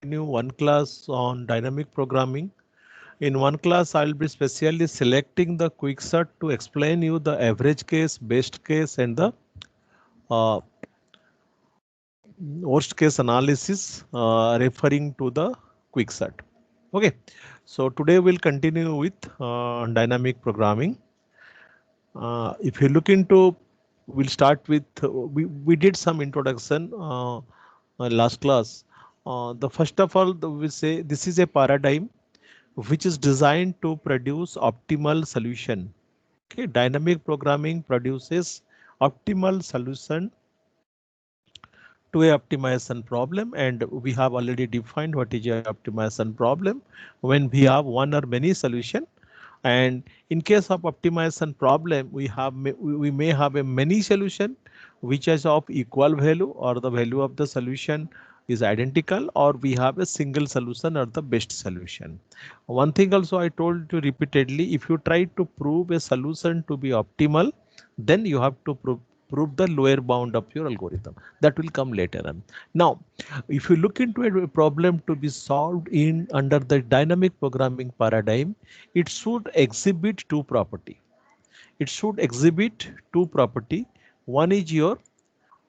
continue one class on dynamic programming. In one class, I'll be specially selecting the quicksort to explain you the average case, best case, and the uh, worst case analysis referring to the quicksort. Okay, so today we'll continue with dynamic programming. If you look into, we'll start with, we did some introduction last class. The first of all, we say this is a paradigm which is designed to produce optimal solution. Okay, dynamic programming produces optimal solution to a optimization problem, and we have already defined what is a optimization problem when we have one or many solution. And in case of optimization problem, we may have a many solution which is of equal value, or the value of the solution is identical, or we have a single solution or the best solution. One thing also I told you repeatedly, if you try to prove a solution to be optimal, then you have to prove the lower bound of your algorithm. That will come later on. Now, if you look into a problem to be solved in under the dynamic programming paradigm, it should exhibit two property. It should exhibit two property. One is your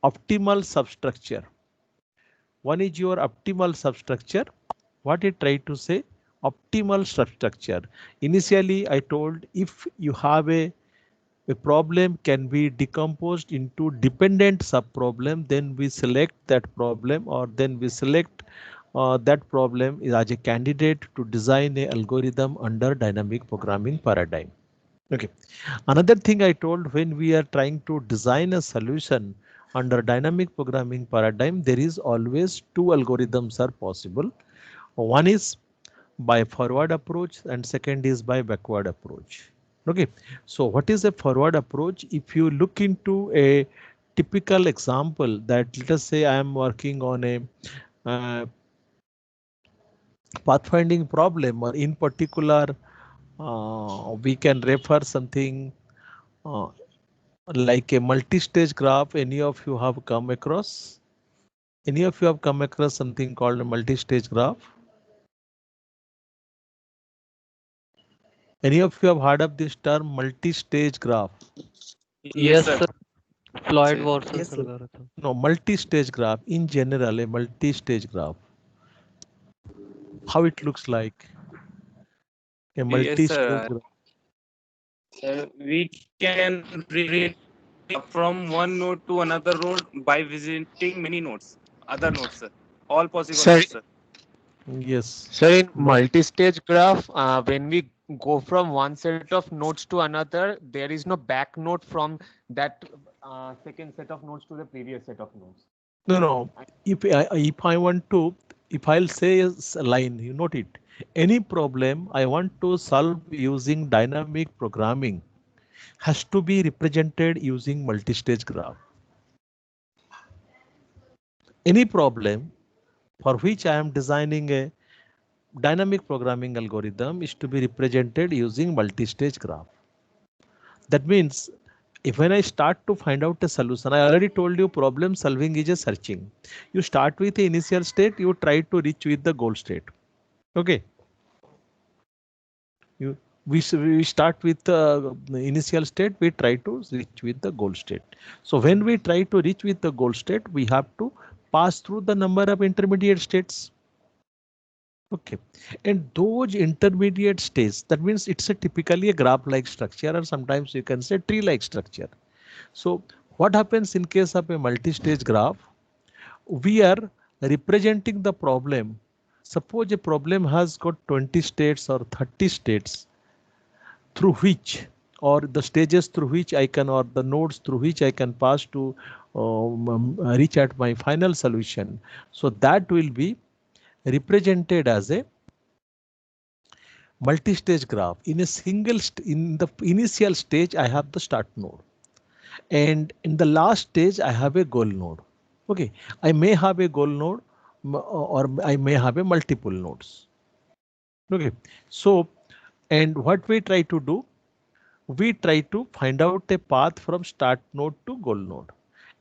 optimal substructure. One is your optimal substructure. What it tried to say? Optimal substructure. Initially, I told if you have a problem can be decomposed into dependent subproblem, then we select that problem, or then we select that problem as a candidate to design a algorithm under dynamic programming paradigm. Okay. Another thing I told, when we are trying to design a solution under dynamic programming paradigm, there is always two algorithms are possible. One is by forward approach and second is by backward approach. Okay, so what is a forward approach? If you look into a typical example, that let us say I am working on a uh, pathfinding problem, or in particular we can refer something uh, like a multi-stage graph. Any of you have come across? Any of you have come across something called a multi-stage graph? Any of you have heard of this term multi-stage graph? Yes, Yes, sir. sir. Floyd Sir. versus Yes, sir. algorithm. No, multi-stage graph in general, a multi-stage graph. How it looks like a Yes, multi-stage sir. graph. We can read from one node to another node by visiting many nodes, other nodes, sir. All possible Sir, nodes, sir. Yes. sir, in No. multi-stage graph, when we go from one set of nodes to another, there is no back node from that second set of nodes to the previous set of nodes. No, no. If I want to, if I'll say a line, you note it. Any problem I want to solve using dynamic programming has to be represented using multi-stage graph. Any problem for which I am designing a dynamic programming algorithm is to be represented using multi-stage graph. That means if when I start to find out a solution, I already told you problem solving is a searching. You start with the initial state, you try to reach with the goal state. Okay. You, we start with the initial state, we try to reach with the goal state. So when we try to reach with the goal state, we have to pass through the number of intermediate states. Okay, and those intermediate states, that means it's a typically a graph-like structure, or sometimes you can say tree-like structure. So what happens in case of a multi-stage graph? We are representing the problem. Suppose a problem has got 20 states or 30 states through which, or the stages through which I can, or the nodes through which I can pass to reach at my final solution. So that will be represented as a multi-stage graph. In a single in the initial stage I have the start node, and in the last stage I have a goal node. Okay, I may have a goal node, or I may have a multiple nodes. Okay, so and what we try to do, we try to find out a path from start node to goal node,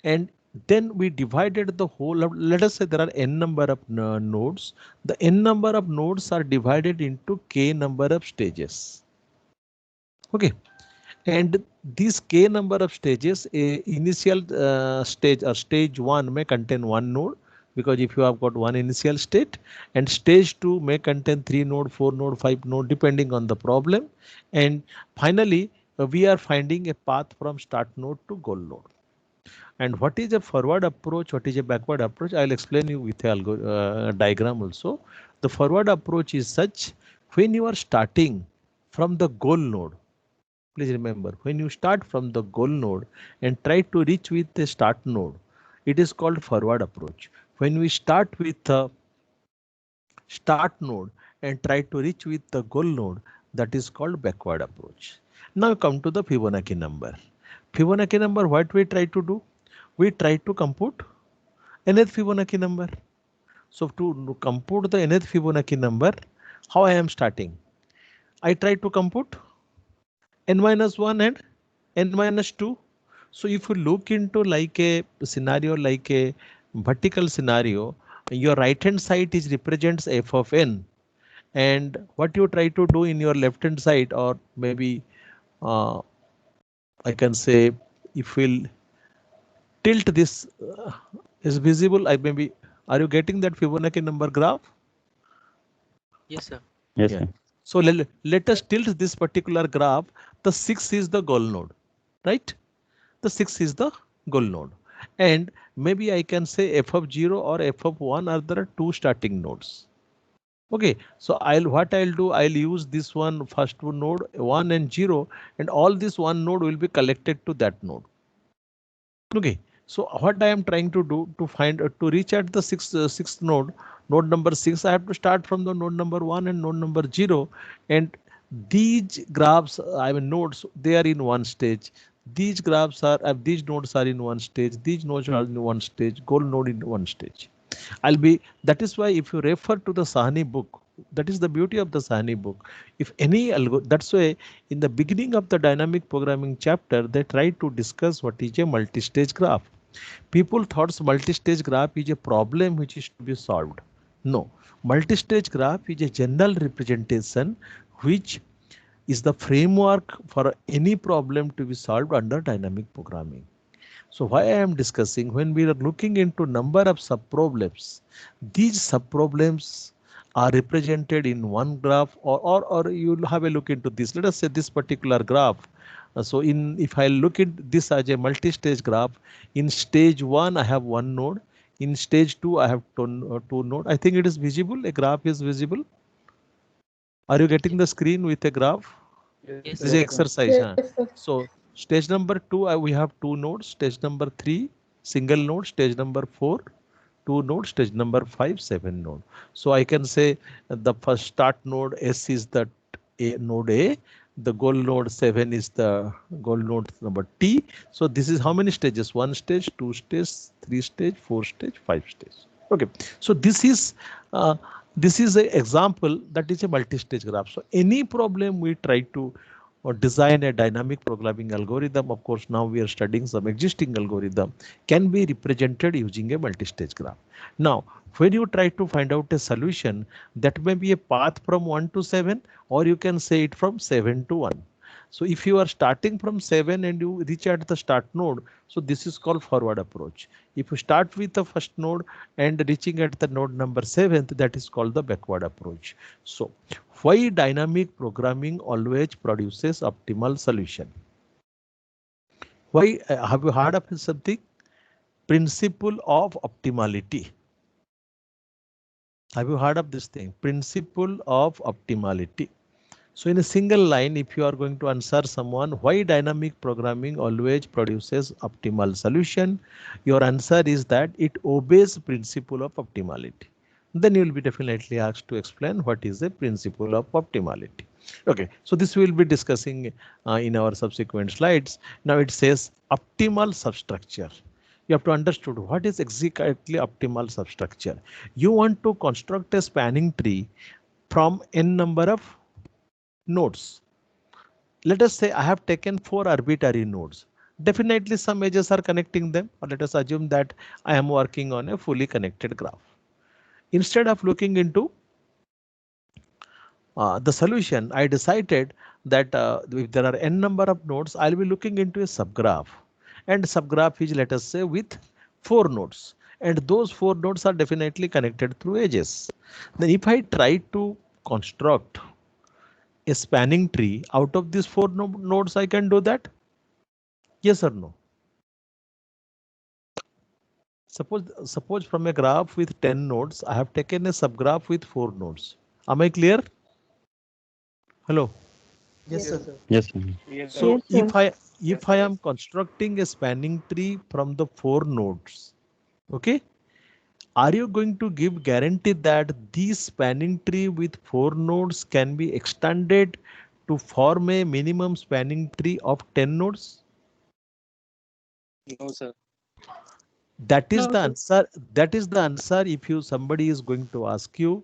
and Then we divided the whole of, let us say there are n number of nodes. The n number of nodes are divided into k number of stages. Okay. And these k number of stages, a initial stage or stage 1 may contain one node, because if you have got one initial state, and stage 2 may contain 3 node, 4 node, 5 node, depending on the problem. And finally, we are finding a path from start node to goal node. And what is a forward approach? What is a backward approach? I'll explain you with a diagram also. The forward approach is such: when you are starting from the goal node, please remember, when you start from the goal node and try to reach with the start node, it is called forward approach. When we start with the start node and try to reach with the goal node, that is called backward approach. Now come to the Fibonacci number. Fibonacci number, what we try to do? We try to compute nth Fibonacci number. So to compute the nth Fibonacci number, how I am starting? I try to compute n minus 1 and n minus 2. So if you look into like a scenario, like a vertical scenario, your right hand side is represents f of n, and what you try to do in your left hand side, or maybe I can say, if we'll tilt this is visible, I maybe, are you getting that Fibonacci number graph? Yes, sir. Yes, Yeah. sir. So let us tilt this particular graph. The 6 is the goal node, right? The 6 is the goal node. And maybe I can say f of 0 or f of 1 are the two starting nodes. Okay, so what I'll do, I'll use this one first node 1 and 0, and all this one node will be collected to that node. Okay, so what I am trying to do to find to reach at the sixth node, node number 6, I have to start from the node number 1 and node number 0, and these graphs, I mean nodes, they are in one stage. These graphs are, these nodes are in one stage. These nodes are in one stage. Goal node in one stage. That is why if you refer to the Sahni book, that is the beauty of the Sahni book. If any that's why in the beginning of the dynamic programming chapter, they try to discuss what is a multi-stage graph. People thought multi-stage graph is a problem which is to be solved. No, multi-stage graph is a general representation which is the framework for any problem to be solved under dynamic programming. So why I am discussing, when we are looking into number of subproblems, these subproblems are represented in one graph, or you'll have a look into this. Let us say this particular graph. So if I look at this as a multi-stage graph, in stage 1 I have one node. In stage 2 I have two node. I think it is visible. A graph is visible. Are you getting the screen with a graph? Yes, This sir. is exercise. So stage number 2, we have two nodes. Stage number 3, single node. Stage number 4, two nodes. Stage number 5, 7 node. So I can say the first start node S is the node A. The goal node 7 is the goal node number T. So this is how many stages? 1 stage, 2 stage, 3 stage, 4 stage, 5 stage. Okay. So this is an example that is a multi-stage graph. So any problem we try to or design a dynamic programming algorithm, of course now we are studying some existing algorithm, can be represented using a multi-stage graph. Now when you try to find out a solution, that may be a path from 1 to 7, or you can say it from 7 to 1. So if you are starting from 7 and you reach at the start node, so this is called forward approach. If you start with the first node and reaching at the node number 7th, that is called the backward approach. So why dynamic programming always produces optimal solution? Why have you heard of something? Principle of optimality. Have you heard of this thing? Principle of optimality. So in a single line, if you are going to answer someone why dynamic programming always produces optimal solution, your answer is that it obeys principle of optimality. Then you will be definitely asked to explain what is the principle of optimality. Okay, so this we will be discussing in our subsequent slides. Now it says optimal substructure. You have to understand what is exactly optimal substructure. You want to construct a spanning tree from n number of nodes. Let us say I have taken 4 arbitrary nodes. Definitely some edges are connecting them, or let us assume that I am working on a fully connected graph. Instead of looking into the solution, I decided that if there are n number of nodes, I'll be looking into a subgraph, and subgraph is, let us say, with 4 nodes, and those 4 nodes are definitely connected through edges. Then if I try to construct a spanning tree out of these 4 nodes, I can do that. Yes or no? Suppose from a graph with 10 nodes, I have taken a subgraph with 4 nodes. Am I clear? Hello. Yes, sir. Yes, sir. Yes, sir. So Yes, sir. if I am constructing a spanning tree from the 4 nodes, okay, are you going to give guarantee that this spanning tree with 4 nodes can be extended to form a minimum spanning tree of 10 nodes? No, sir. That is No, the sir. answer. That is the answer. If you somebody is going to ask you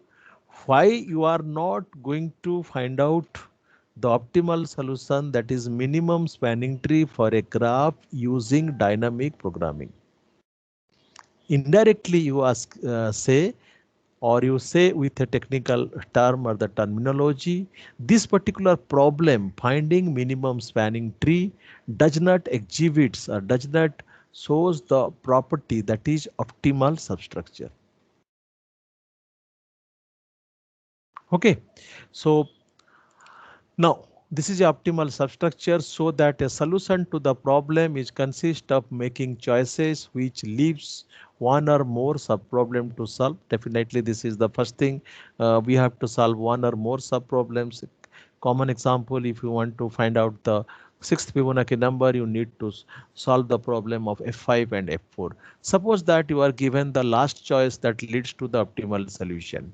why you are not going to find out the optimal solution, that is minimum spanning tree for a graph using dynamic programming. Indirectly you ask say, or you say with a technical term or the terminology, this particular problem finding minimum spanning tree does not exhibits or does not shows the property that is optimal substructure. Okay, so now this is the optimal substructure, so that a solution to the problem is consist of making choices which leaves one or more subproblem to solve. Definitely this is the first thing. We have to solve one or more subproblems. Common example, if you want to find out the sixth Fibonacci number, you need to solve the problem of F5 and F4. Suppose that you are given the last choice that leads to the optimal solution.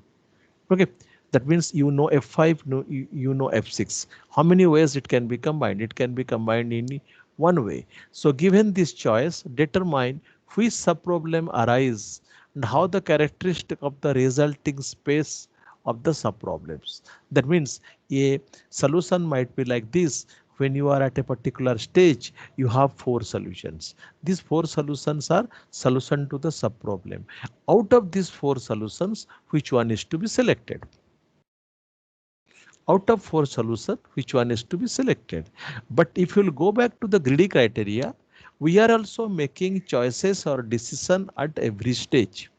Okay, that means you know F5, you know F6. How many ways it can be combined? It can be combined in one way. So given this choice, determine which subproblem arise and how the characteristic of the resulting space of the subproblems. That means a solution might be like this. When you are at a particular stage, you have 4 solutions. These 4 solutions are solution to the subproblem. Out of these 4 solutions, which one is to be selected? Out of 4 solutions, which one is to be selected? But if you'll go back to the greedy criteria, we are also making choices or decision at every stage.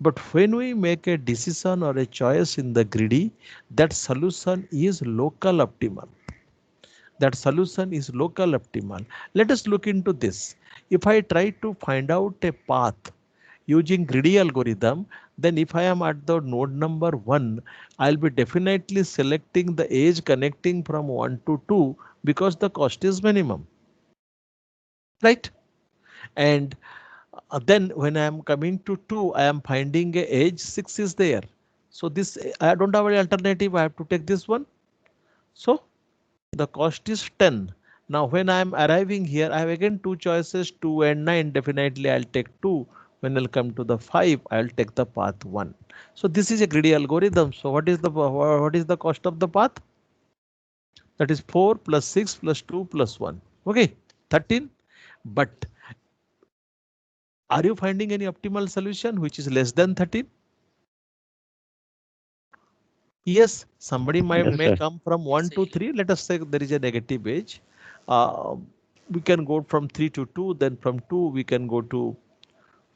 But when we make a decision or a choice in the greedy, that solution is local optimal. That solution is local optimal. Let us look into this. If I try to find out a path using greedy algorithm, then if I am at the node number 1, I'll be definitely selecting the edge connecting from 1 to 2 because the cost is minimum. Right? And then when I am coming to 2, I am finding a edge 6 is there. So this I don't have an alternative. I have to take this one. So the cost is 10. Now when I am arriving here, I have again 2 choices, 2 and 9. Definitely I'll take 2. When I'll come to the 5, I'll take the path 1. So this is a greedy algorithm. So what is the cost of the path? That is 4 plus 6 plus 2 plus 1. Okay, 13. But are you finding any optimal solution which is less than 13? Yes, somebody may Sir. come from 1 to 3. Let us say there is a negative edge. Uh, we can go from 3 to 2, then from 2 we can go to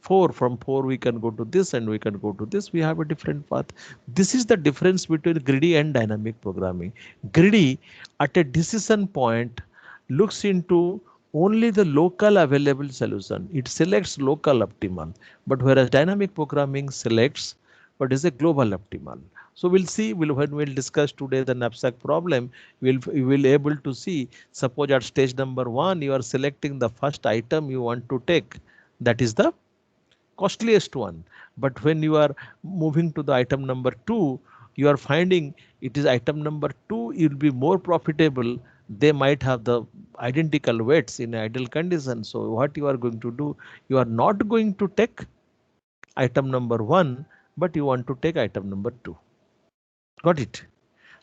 4, from 4 we can go to this, and we can go to this. We have a different path. This is the difference between greedy and dynamic programming. Greedy at a decision point looks into only the local available solution. It selects local optimal, but whereas dynamic programming selects what is a global optimal. So we'll see, when we'll discuss today the knapsack problem, we will able to see, suppose at stage number 1, you are selecting the first item you want to take. That is the costliest one. But when you are moving to the item number 2, you are finding it is item number 2, it will be more profitable. They might have the identical weights in ideal condition. So what you are going to do, you are not going to take item number 1, but you want to take item number 2. Got it?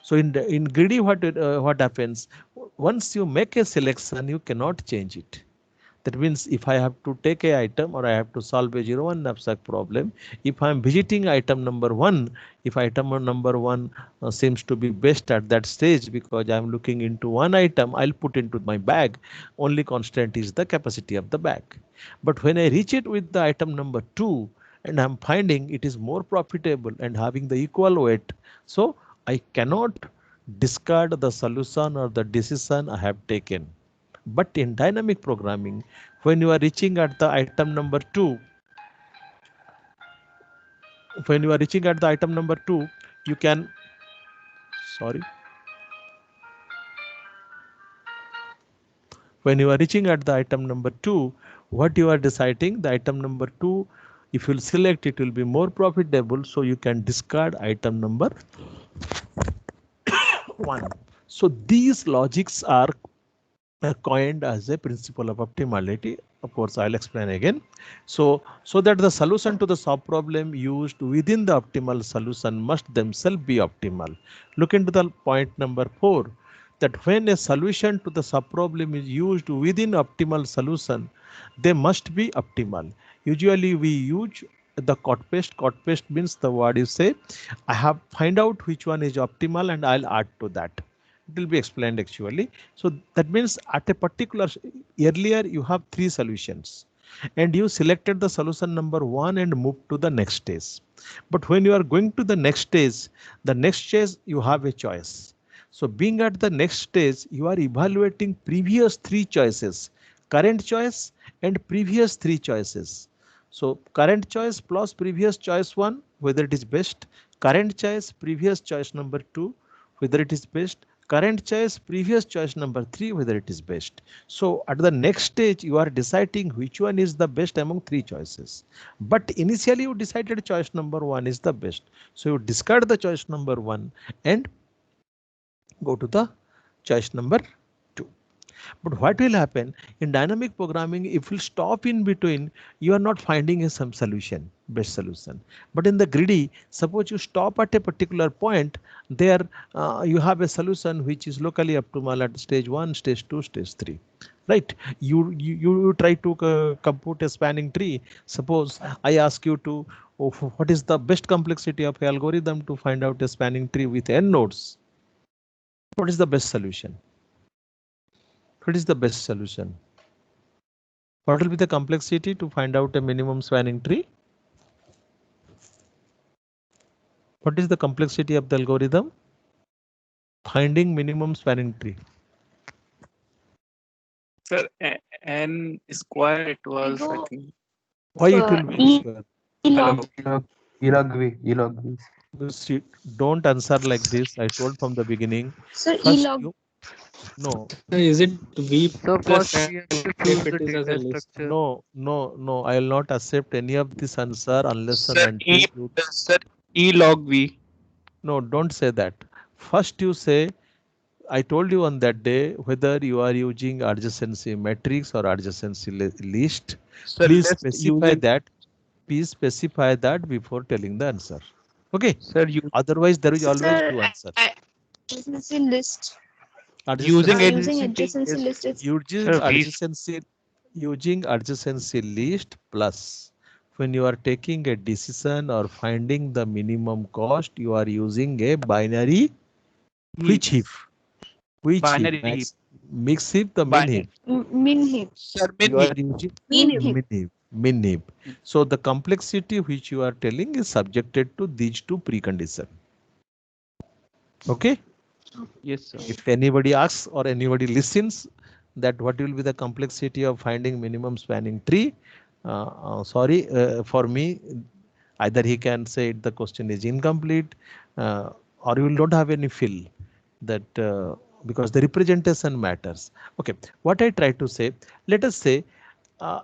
So in greedy, what happens? Once you make a selection, you cannot change it. That means if I have to take a item or I have to solve a 0-1 knapsack problem, if I am visiting item number 1, if item number 1 seems to be best at that stage because I am looking into one item, I'll put into my bag. Only constant is the capacity of the bag. But when I reach it with the item number 2 and I'm finding it is more profitable and having the equal weight, so I cannot discard the solution or the decision I have taken. But in dynamic programming, when you are reaching at the item number 2, when you are reaching at the item number 2, you can, sorry, when you are reaching at the item number 2, what you are deciding, the item number 2, if you select it will be more profitable, so you can discard item number 1. So these logics are coined as a principle of optimality. Of course, I'll explain again. So that the solution to the sub problem used within the optimal solution must themselves be optimal. Look into the point number 4, that when a solution to the sub problem is used within optimal solution, they must be optimal. Usually we use the cut paste. Cut paste means the word you say, I have find out which one is optimal and I'll add to that. It will be explained actually. So that means at a particular, earlier you have 3 solutions and you selected the solution number 1 and moved to the next stage. But when you are going to the next stage you have a choice. So being at the next stage, you are evaluating previous 3 choices, current choice and previous 3 choices. So current choice plus previous choice 1, whether it is best, current choice, previous choice number 2, whether it is best, current choice, previous choice number 3, whether it is best. So at the next stage, you are deciding which one is the best among 3 choices. But initially you decided choice number 1 is the best. So you discard the choice number 1 and go to the choice number 2. But what will happen in dynamic programming, if you stop in between, you are not finding some solution, best solution. But in the greedy, suppose you stop at a particular point, there you have a solution which is locally optimal at stage 1, stage 2, stage 3. Right? You try to compute a spanning tree. Suppose I ask you to, what is the best complexity of algorithm to find out a spanning tree with n nodes? What is the best solution? What is the best solution? What will be the complexity to find out a minimum spanning tree? What is the complexity of the algorithm? Finding minimum spanning tree. Sir, n square it was, I think. Why it will be square? Hello. E log V. Don't answer like this. I told from the beginning. So First E-log. you, no, Is it V So plus first we n have to if choose it the is as a data list? structure. no. I will not accept any of this answer unless and Sir, until you. Sir, E log V. No, don't say that. First you say, I told you on that day whether you are using adjacency matrix or adjacency list. Sir, Please list specify using that. Please specify that before telling the answer. Okay. sir you Otherwise, there is always Sir, two answers. adjacency list. using Adjacency Using adjacency adjacency is list. It's using adjacency list plus. When you are taking a decision or finding the minimum cost, you are using a binary which heap? Which binary heap? heap. Mix heap, the min Binary. heap. min heap. Sir, min You are heap. using Min heap. min heap. So the complexity which you are telling is subjected to these two preconditions. Okay. Yes, sir. If anybody asks or anybody listens that what will be the complexity of finding minimum spanning tree, sorry, for me, either he can say the question is incomplete or you will not have any fill that because the representation matters. Okay, what I try to say, let us say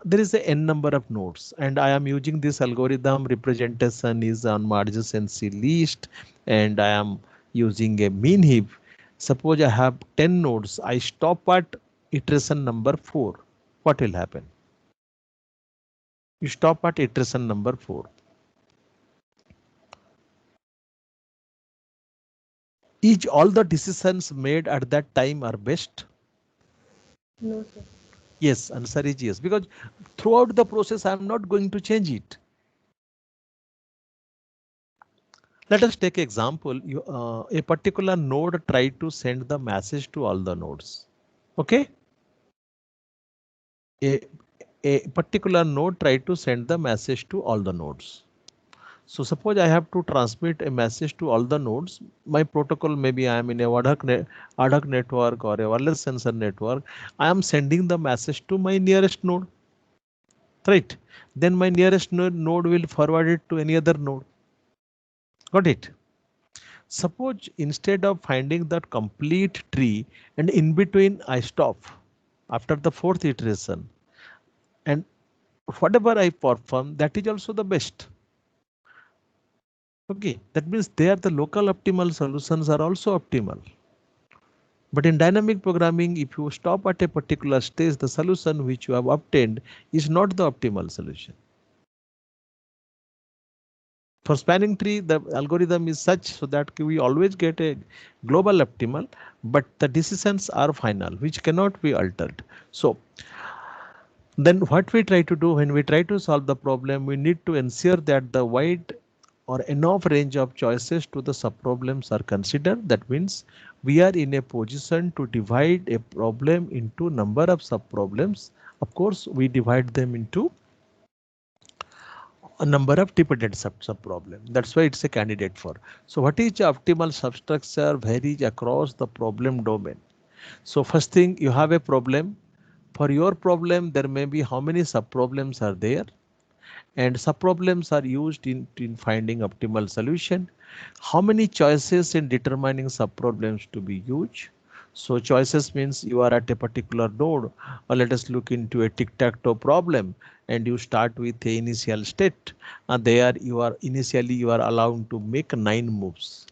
there is a n number of nodes and I am using this algorithm, representation is on adjacency list and I am using a mean heap. Suppose I have 10 nodes, I stop at iteration number 4. What will happen? You stop at iteration number 4. All the decisions made at that time are best? No, sir. Yes, answer is yes, because throughout the process I am not going to change it. Let us take example. A particular node try to send the message to all the nodes. Okay. A particular node try to send the message to all the nodes. So suppose I have to transmit a message to all the nodes. My protocol, maybe I am in a ad hoc network or a wireless sensor network. I am sending the message to my nearest node. Right. Then my nearest node will forward it to any other node. Got it? Suppose instead of finding that complete tree and in between I stop after the fourth iteration, and whatever I perform, that is also the best. Okay, that means there the local optimal solutions are also optimal. But in dynamic programming, if you stop at a particular stage, the solution which you have obtained is not the optimal solution. For spanning tree, the algorithm is such so that we always get a global optimal, but the decisions are final, which cannot be altered. So then what we try to do when we try to solve the problem, we need to ensure that the wide or enough range of choices to the subproblems are considered. That means we are in a position to divide a problem into number of subproblems. Of course, we divide them into a number of dependent subproblem. That's why it's a candidate for. So what is the optimal substructure varies across the problem domain. So first thing, you have a problem. For your problem, there may be how many subproblems are there, and subproblems are used in finding optimal solution. How many choices in determining subproblems to be used? So choices means you are at a particular node, or let us look into a tic-tac-toe problem, and you start with the initial state, and there you are initially you are allowed to make 9 moves.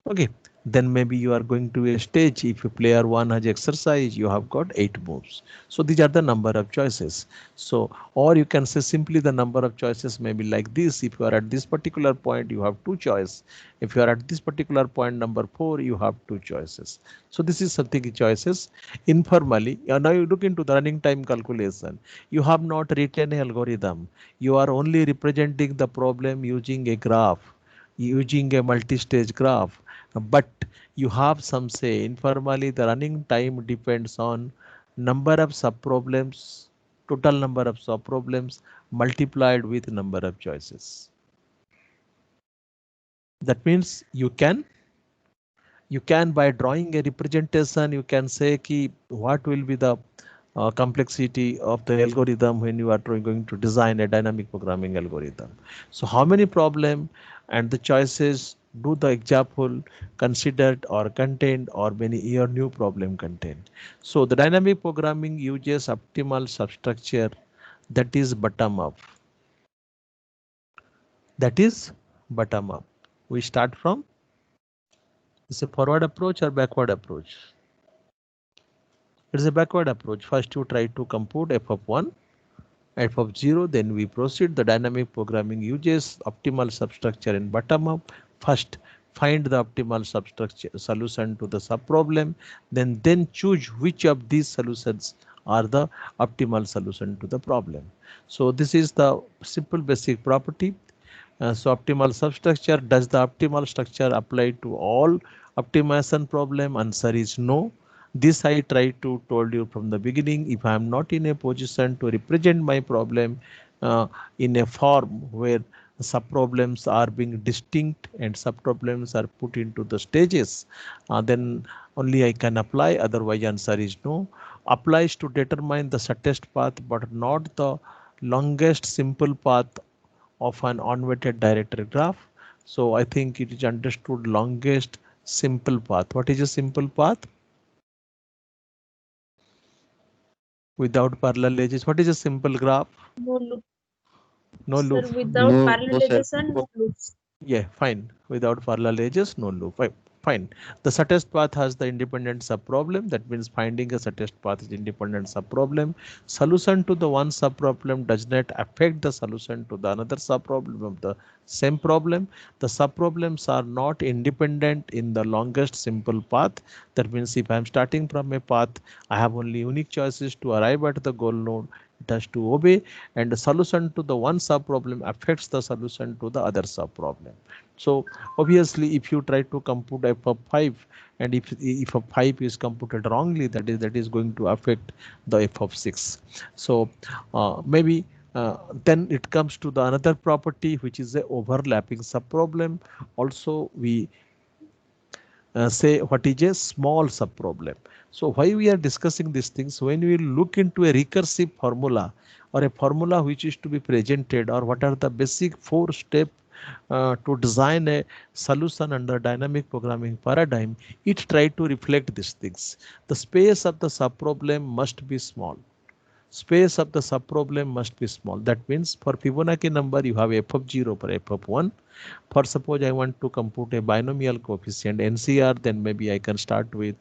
Okay, then maybe you are going to a stage. If a player 1 has exercise, you have got 8 moves. So these are the number of choices. So, or you can say simply the number of choices may be like this. If you are at this particular point, you have 2 choices. If you are at this particular point number 4, you have 2 choices. So this is something choices informally. Now you look into the running time calculation. You have not written an algorithm. You are only representing the problem using a graph, using a multi-stage graph, but you have some say. Informally, the running time depends on number of subproblems, total number of subproblems multiplied with number of choices. That means you can by drawing a representation, you can say ki what will be the complexity of the algorithm when you are going to design a dynamic programming algorithm. So how many problem and the choices do the example considered or contained, or many your new problem contained. So the dynamic programming uses optimal substructure, that is bottom up. That is bottom up. We start from, it's a forward approach or backward approach? It's a backward approach. First you try to compute f of 1, f of 0, then we proceed. The dynamic programming uses optimal substructure in bottom up. First find the optimal substructure solution to the subproblem, then choose which of these solutions are the optimal solution to the problem. So this is the simple basic property. So optimal substructure, does the optimal structure apply to all optimization problem? Answer is no. This I try to told you from the beginning. If I am not in a position to represent my problem in a form where subproblems are being distinct and subproblems are put into the stages, then only I can apply. Otherwise, answer is no. Applies to determine the shortest path, but not the longest simple path of an unweighted directory graph. So I think it is understood longest simple path. What is a simple path? Without parallel edges. What is a simple graph? No loop. No loop. Sir, without No, parallel no, sir. edges and no loops. Yeah, fine. Without parallel edges, no loop. Right. Fine. The shortest path has the independent subproblem. That means finding a shortest path is independent subproblem. Solution to the one subproblem does not affect the solution to the another subproblem of the same problem. The subproblems are not independent in the longest simple path. That means if I am starting from a path, I have only unique choices to arrive at the goal node. It has to obey, and the solution to the one subproblem affects the solution to the other subproblem. So obviously, if you try to compute f of 5, and if a 5 is computed wrongly, that is going to affect the f of 6. So maybe then it comes to the another property, which is the overlapping subproblem. Also, we say what is a small subproblem. So why we are discussing these things? When we look into a recursive formula or a formula which is to be presented, or what are the basic 4 steps to design a solution under dynamic programming paradigm, it try to reflect these things. The space of the subproblem must be small. Space of the subproblem must be small. That means for Fibonacci number, you have f of 0 per f of 1. For suppose I want to compute a binomial coefficient NCR, then maybe I can start with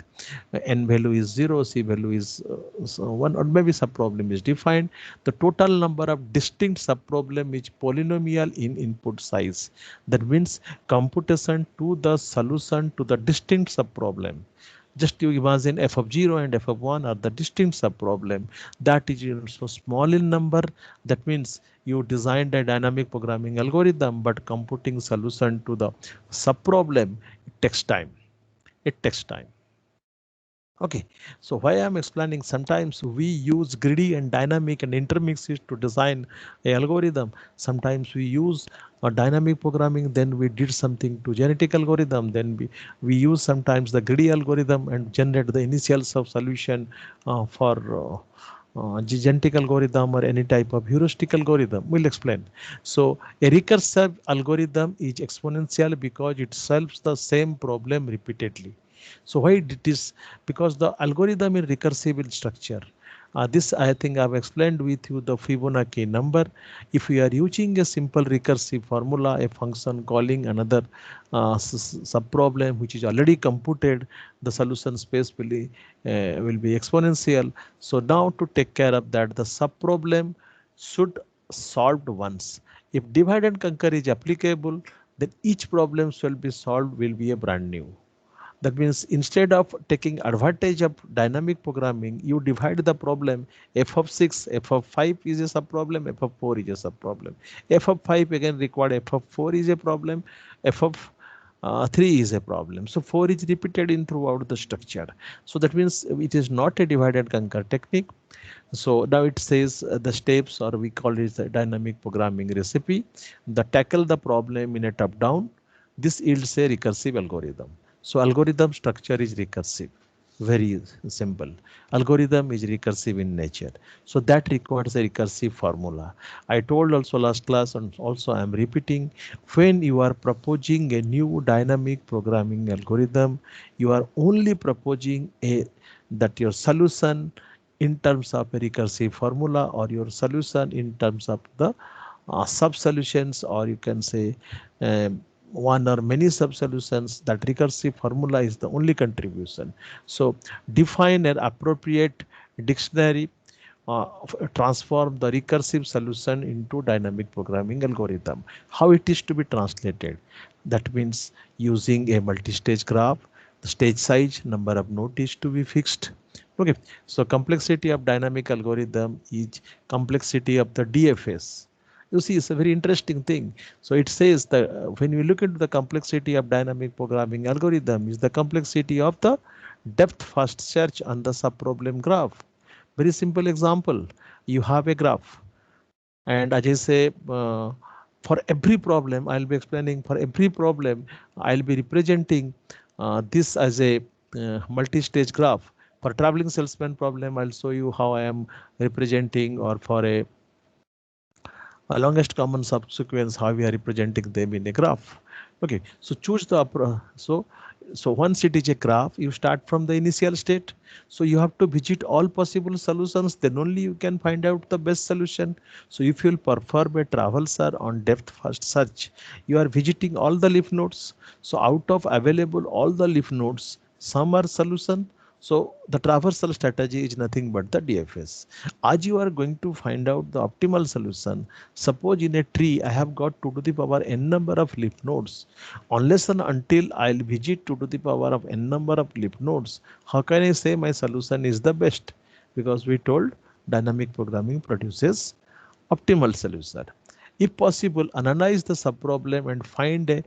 n value is 0, c value is 1, or maybe subproblem is defined. The total number of distinct subproblem is polynomial in input size. That means computation to the solution to the distinct subproblem. Just you imagine f of 0 and f of 1 are the distinct subproblem. That is also small in number. That means you designed a dynamic programming algorithm, but computing solution to the subproblem, it takes time. It takes time. Okay, so why I'm explaining, sometimes we use greedy and dynamic and intermixes to design a algorithm. Sometimes we use dynamic programming, then we did something to genetic algorithm, then we use sometimes the greedy algorithm and generate the initials of solution for genetic algorithm or any type of heuristic algorithm. We'll explain. So a recursive algorithm is exponential because it solves the same problem repeatedly. So why it is? Because the algorithm is recursive in structure. This I think I've explained with you the Fibonacci number. If we are using a simple recursive formula, a function calling another subproblem which is already computed, the solution space will be exponential. So now to take care of that, the subproblem should solved once. If divide and conquer is applicable, then each problem will be solved will be a brand new. That means instead of taking advantage of dynamic programming, you divide the problem. F of 6, f of 5 is a subproblem, f of 4 is a subproblem. F of 5 again required, f of 4 is a problem, f of 3 is a problem. So 4 is repeated in throughout the structure. So that means it is not a divide and conquer technique. So now it says the steps, or we call it the dynamic programming recipe, that tackle the problem in a top down. This yields a recursive algorithm. So algorithm structure is recursive, very simple. Algorithm is recursive in nature. So that requires a recursive formula. I told also last class, and also I am repeating, when you are proposing a new dynamic programming algorithm, you are only proposing that your solution in terms of a recursive formula, or your solution in terms of the sub solutions, or you can say one or many sub-solutions. That recursive formula is the only contribution. So define an appropriate dictionary, transform the recursive solution into dynamic programming algorithm. How it is to be translated? That means using a multi-stage graph, the stage size, number of nodes is to be fixed. Okay, so complexity of dynamic algorithm is complexity of the DFS. You see, it's a very interesting thing. So it says that when you look into the complexity of dynamic programming algorithm, is the complexity of the depth first search on the subproblem graph. Very simple example. You have a graph, and as I say, for every problem, I'll be explaining, for every problem, I'll be representing this as a multi-stage graph. For traveling salesman problem, I'll show you how I am representing, or for a longest common subsequence, how we are representing them in a graph. Okay, so choose the so once it is a graph, you start from the initial state. So you have to visit all possible solutions, then only you can find out the best solution. So if you will perform a traversal on depth first search, you are visiting all the leaf nodes. So out of available all the leaf nodes, some are solution. So the traversal strategy is nothing but the DFS. As you are going to find out the optimal solution, suppose in a tree I have got 2 to the power n number of leaf nodes. Unless and until I'll visit 2 to the power of n number of leaf nodes, how can I say my solution is the best? Because we told dynamic programming produces optimal solution. If possible, analyze the subproblem and find a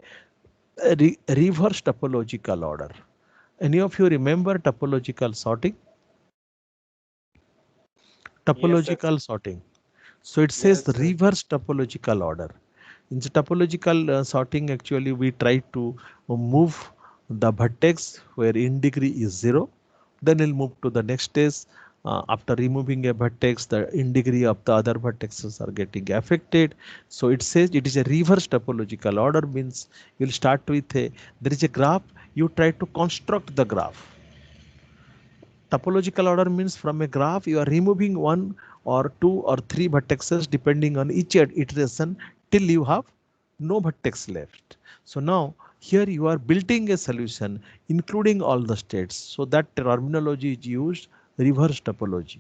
reverse topological order. Any of you remember topological sorting? Yes, sir. Topological sorting. So it says Yes, the sir. reverse topological order. In the topological sorting, actually, we try to move the vertex where in degree is 0. Then we'll move to the next stage. After removing a vertex, the in degree of the other vertexes are getting affected. So it says it is a reverse topological order, means you'll start with there is a graph, you try to construct the graph. Topological order means from a graph you are removing 1 or 2 or 3 vertexes depending on each iteration till you have no vertex left. So now here you are building a solution including all the states. So that terminology is used, reverse topology.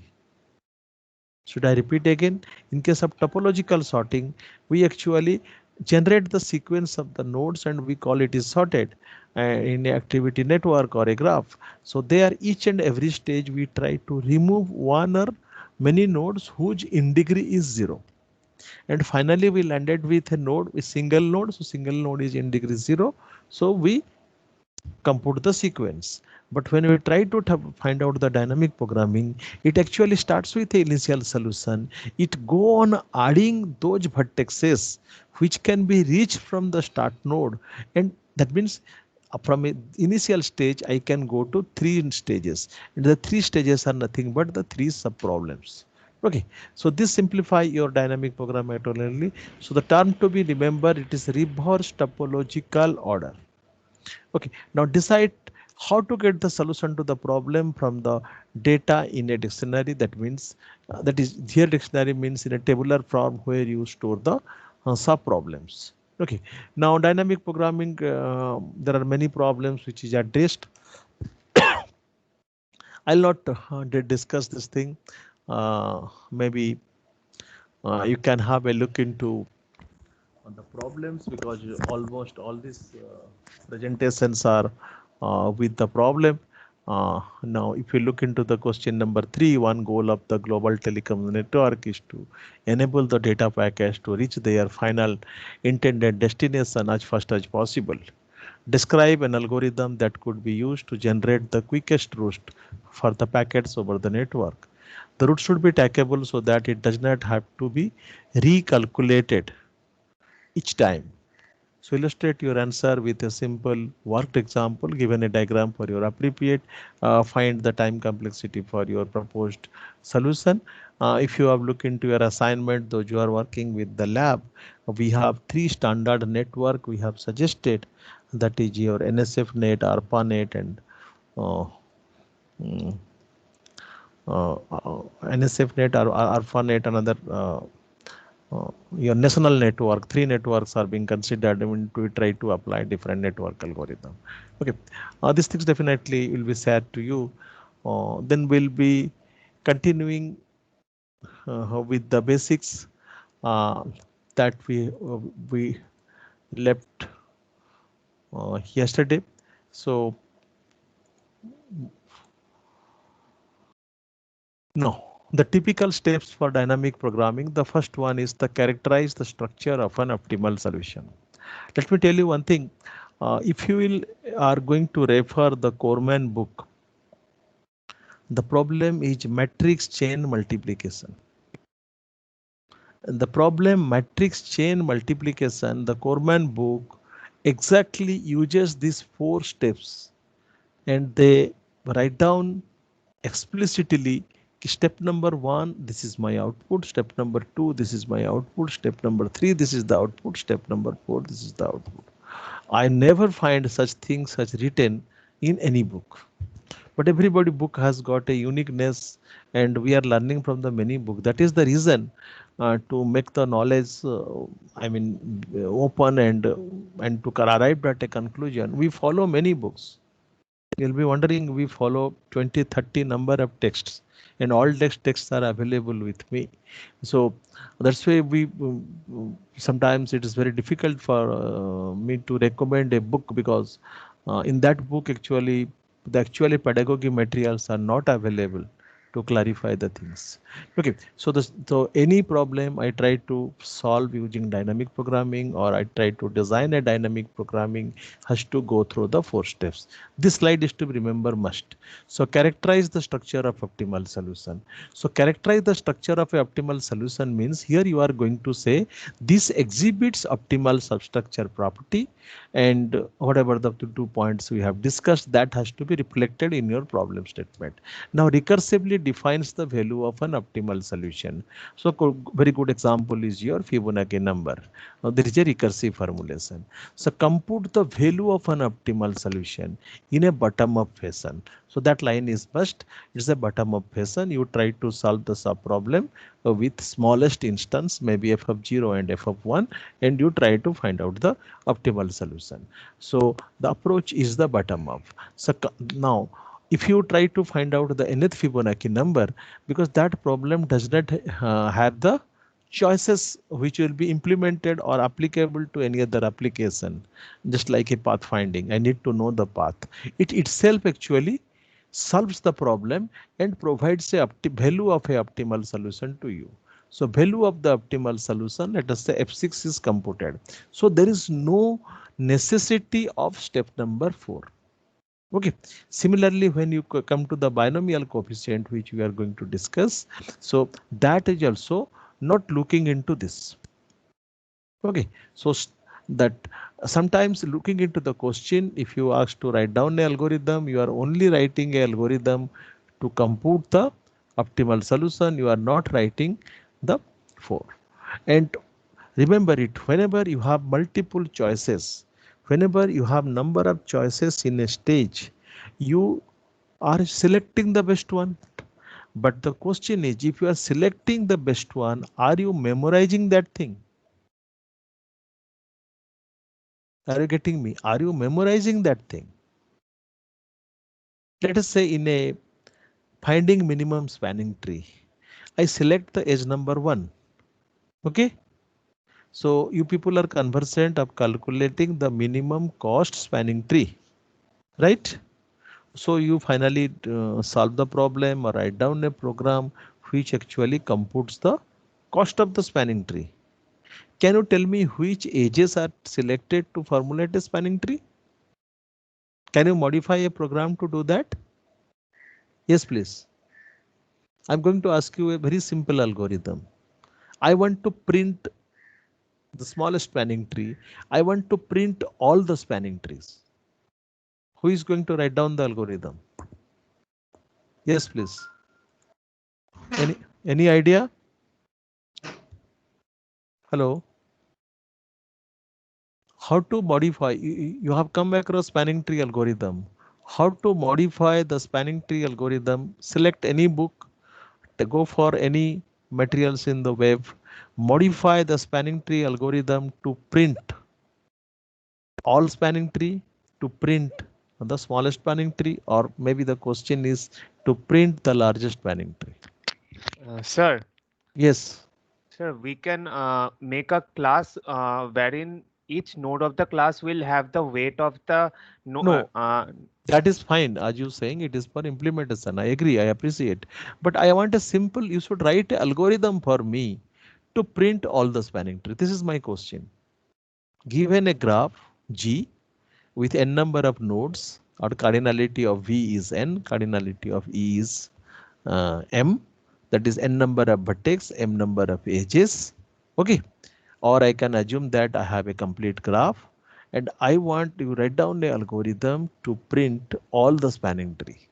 Should I repeat again? In case of topological sorting, we actually generate the sequence of the nodes and we call it is sorted in a activity network or a graph. So there each and every stage we try to remove one or many nodes whose in degree is 0. And finally we landed with a node, a single node. So single node is in degree 0. So we compute the sequence. But when we try to find out the dynamic programming, it actually starts with the initial solution. It go on adding those vertexes which can be reached from the start node. And that means from initial stage, I can go to 3 stages. And the 3 stages are nothing but the 3 sub problems. Okay, so this simplify your dynamic programming. So the term to be remembered, it is reverse topological order. Okay, now decide how to get the solution to the problem from the data in a dictionary. That means that is here dictionary means in a tabular form where you store the sub problems. Okay, now dynamic programming, there are many problems which is addressed. I'll not discuss this thing. Maybe you can have a look into on the problems, because almost all these presentations are with the problem. Now, if you look into the question number 3, one goal of the global telecom network is to enable the data packets to reach their final intended destination as fast as possible. Describe an algorithm that could be used to generate the quickest route for the packets over the network. The route should be trackable so that it does not have to be recalculated each time. So illustrate your answer with a simple worked example, given a diagram for your appropriate. Find the time complexity for your proposed solution. If you have looked into your assignment, those you are working with the lab, we have 3 standard network we have suggested, that is your NSF net, ARPANET, and uh, mm, NSF net or ARPANET, another your national network. 3 networks are being considered when we try to apply different network algorithm. Okay, these things definitely will be shared to you. Then we'll be continuing with the basics that we left yesterday. So no, the typical steps for dynamic programming. The first one is to characterize the structure of an optimal solution. Let me tell you one thing. If you are going to refer the Corman book, the problem is matrix chain multiplication. The problem matrix chain multiplication, the Corman book exactly uses these 4 steps, and they write down explicitly Step number 1, this is my output. Step number 2, this is my output. Step number 3, this is the output. Step number 4, this is the output. I never find such things such written in any book. But everybody book has got a uniqueness, and we are learning from the many book. That is the reason to make the knowledge, open and to arrive at a conclusion. We follow many books. You'll be wondering, we follow 20, 30 number of texts, and all texts are available with me. So that's why we sometimes it is very difficult for me to recommend a book, because in that book actually the pedagogy materials are not available to clarify the things. Okay, so any problem I try to solve using dynamic programming, or I try to design a dynamic programming, has to go through the 4 steps. This slide is to be remember must. So characterize the structure of optimal solution. So characterize the structure of a optimal solution means here you are going to say this exhibits optimal substructure property, and whatever the 2 points we have discussed, that has to be reflected in your problem statement. Now recursively defines the value of an optimal solution. So very good example is your Fibonacci number. Now there is a recursive formulation. So compute the value of an optimal solution in a bottom-up fashion. So that line is must. It's a bottom-up fashion. You try to solve the sub problem with smallest instance, maybe f of 0 and f of 1, and you try to find out the optimal solution. So the approach is the bottom-up. So now, if you try to find out the nth Fibonacci number, because that problem does not have the choices which will be implemented or applicable to any other application, just like a path finding, I need to know the path. It itself actually solves the problem and provides a value of a optimal solution to you. So value of the optimal solution, let us say f6 is computed. So there is no necessity of step number 4. Okay, similarly, when you come to the binomial coefficient, which we are going to discuss, so that is also not looking into this. Okay, so that sometimes looking into the question, if you ask to write down an algorithm, you are only writing an algorithm to compute the optimal solution. You are not writing the 4. And remember it, whenever you have multiple choices, whenever you have number of choices in a stage, you are selecting the best one. But the question is, if you are selecting the best one, are you memorizing that thing? Are you getting me? Are you memorizing that thing? Let us say in a finding minimum spanning tree, I select the edge number 1. Okay. So you people are conversant of calculating the minimum cost spanning tree, right? So you finally solve the problem or write down a program which actually computes the cost of the spanning tree. Can you tell me which edges are selected to formulate a spanning tree? Can you modify a program to do that? Yes, please. I'm going to ask you a very simple algorithm. I want to print the smallest spanning tree. I want to print all the spanning trees. Who is going to write down the algorithm? Yes, please. Any idea? Hello. How to modify? You have come across spanning tree algorithm. How to modify the spanning tree algorithm? Select any book, to go for any materials in the web, modify the spanning tree algorithm to print all spanning tree, to print the smallest spanning tree, or maybe the question is to print the largest spanning tree. Sir. Yes. Sir, we can make a class wherein each node of the class will have the weight of the No, that is fine. As you saying, it is for implementation. I agree. I appreciate. But I want a simple, you should write an algorithm for me to print all the spanning tree. This is my question. Given a graph G with n number of nodes, or cardinality of V is n, cardinality of E is m, that is n number of vertex, m number of edges. Okay. Or I can assume that I have a complete graph and I want to write down the algorithm to print all the spanning tree.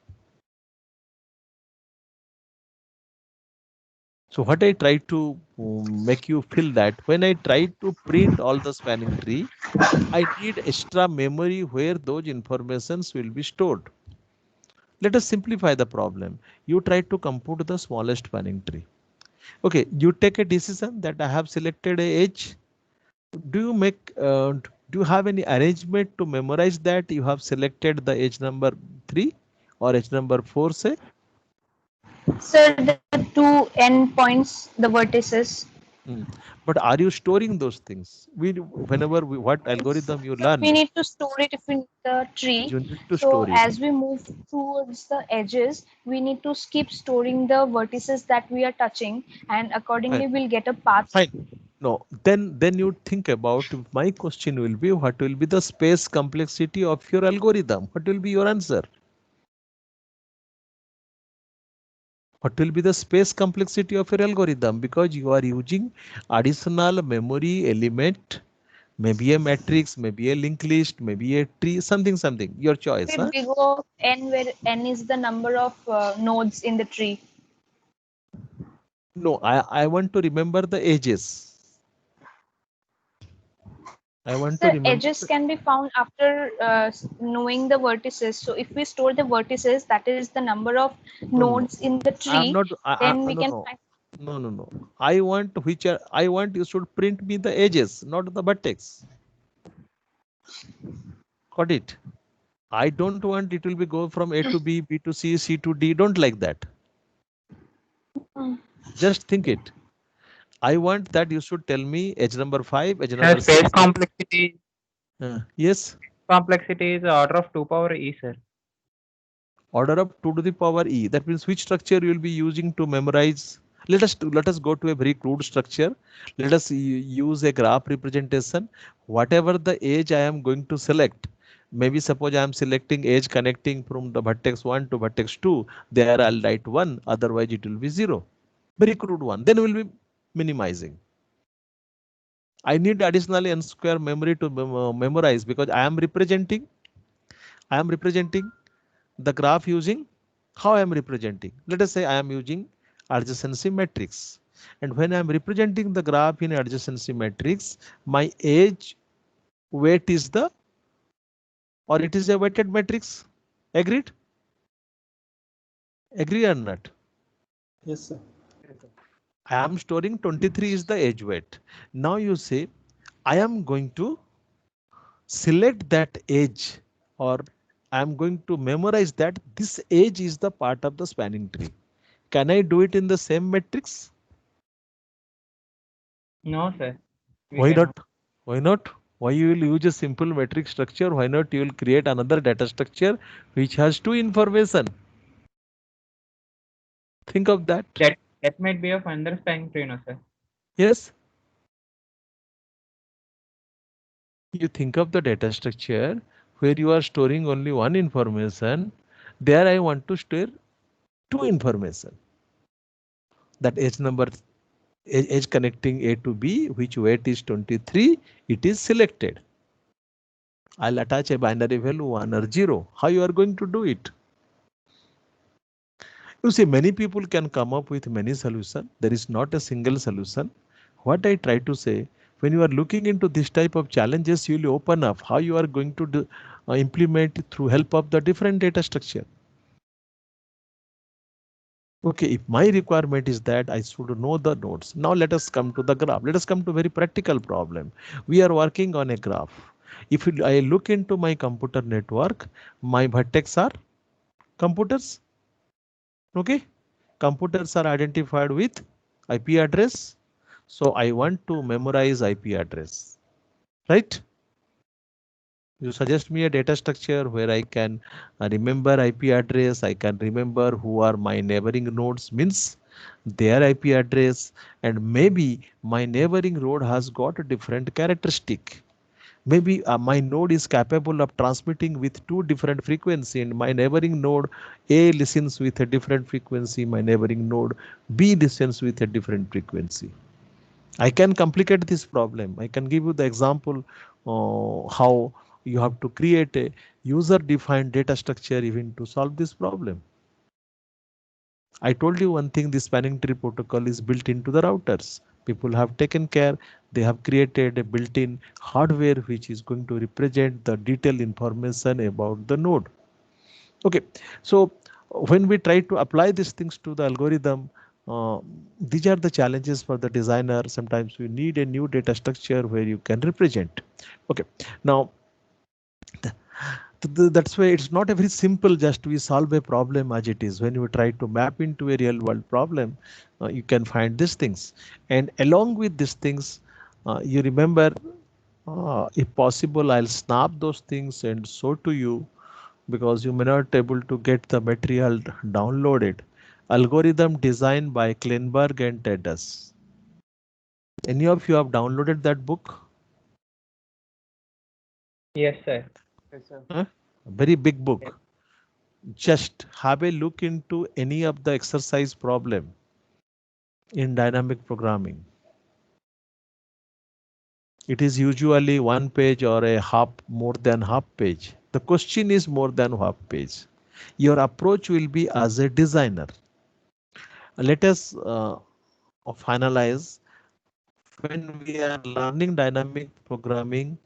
So what I try to make you feel that when I try to print all the spanning tree, I need extra memory where those informations will be stored. Let us simplify the problem. You try to compute the smallest spanning tree. Okay, you take a decision that I have selected a edge. Do you make do you have any arrangement to memorize that you have selected the edge number 3 or edge number 4 say? Sir, the two endpoints, the vertices. Hmm. But are you storing those things? Whenever what algorithm you So we learn, need to store it if in the tree. you need to So store it. as we move towards the edges, we need to keep storing the vertices that we are touching, and accordingly Fine. we'll get a path. Fine. No, then you think about my question will be what will be the space complexity of your algorithm? What will be your answer? What will be the space complexity of your algorithm? Because you are using additional memory element, maybe a matrix, maybe a linked list, maybe a tree, something, your choice. With Huh? big O of n, where n is the number of nodes in the tree. No, I want to remember the edges. I want to The remember. edges can be found after knowing the vertices. So if we store the vertices, that is the number of No. nodes in the I am tree, not. then we No, can no, find. no. I want I want you should print me the edges, not the vertex. Got it? I don't want it will be go from A to B, B to C, C to D. Don't like that. Just think it. I want that you should tell me edge number 5, edge number Space 6. Yes. complexity is order of 2 power e, sir. Order of 2 to the power e. That means which structure you will be using to memorize. Let us go to a very crude structure. Let us use a graph representation. Whatever the edge I am going to select, maybe suppose I am selecting edge connecting from the vertex 1 to vertex 2. There I'll write 1, otherwise it will be 0. Very crude one. Then we'll be minimizing. I need additionally n square memory to memorize because I am representing the graph using how I am representing. Let us say I am using adjacency matrix. And when I am representing the graph in adjacency matrix, my edge weight is the, or it is a weighted matrix. Agreed? Agree or not? Yes, sir. I am storing 23 is the edge weight. Now you say I am going to select that edge, or I am going to memorize that this edge is the part of the spanning tree. Can I do it in the same matrix? No, sir. Why not? Why not? Why you will use a simple matrix structure? Why not you will create another data structure which has two information? Think of that. That might be of understanding tree, no, sir. Yes. You think of the data structure where you are storing only one information. There I want to store two information. That edge number, edge connecting A to B, which weight is 23, it is selected. I'll attach a binary value 1 or 0. How you are going to do it? You see, many people can come up with many solutions. There is not a single solution. What I try to say, when you are looking into this type of challenges, you will open up how you are going to do, implement it through help of the different data structure. Okay, if my requirement is that I should know the nodes. Now let us come to the graph. Let us come to very practical problem. We are working on a graph. If I look into my computer network, my vertex are computers. Okay, computers are identified with IP address. So I want to memorize IP address, right? You suggest me a data structure where I can remember IP address. I can remember who are my neighboring nodes, means their IP address, and maybe my neighboring node has got a different characteristic. Maybe my node is capable of transmitting with two different frequency, and my neighboring node A listens with a different frequency, my neighboring node B listens with a different frequency. I can complicate this problem. I can give you the example how you have to create a user defined data structure even to solve this problem. I told you one thing, the spanning tree protocol is built into the routers. People have taken care, they have created a built-in hardware which is going to represent the detailed information about the node. Okay, so when we try to apply these things to the algorithm, these are the challenges for the designer. Sometimes you need a new data structure where you can represent. Okay, now that's why it's not a very simple just we solve a problem as it is. When you try to map into a real world problem, you can find these things. And along with these things, you remember, if possible, I'll snap those things and show to you because you may not able to get the material downloaded. Algorithm designed by Kleinberg and Tedus. Any of you have downloaded that book? Yes, sir. Yes, sir. A very big book. Just have a look into any of the exercise problem in dynamic programming. It is usually one page or a half, more than half page. The question is more than half page. Your approach will be as a designer. Let us finalize. When we are learning dynamic programming,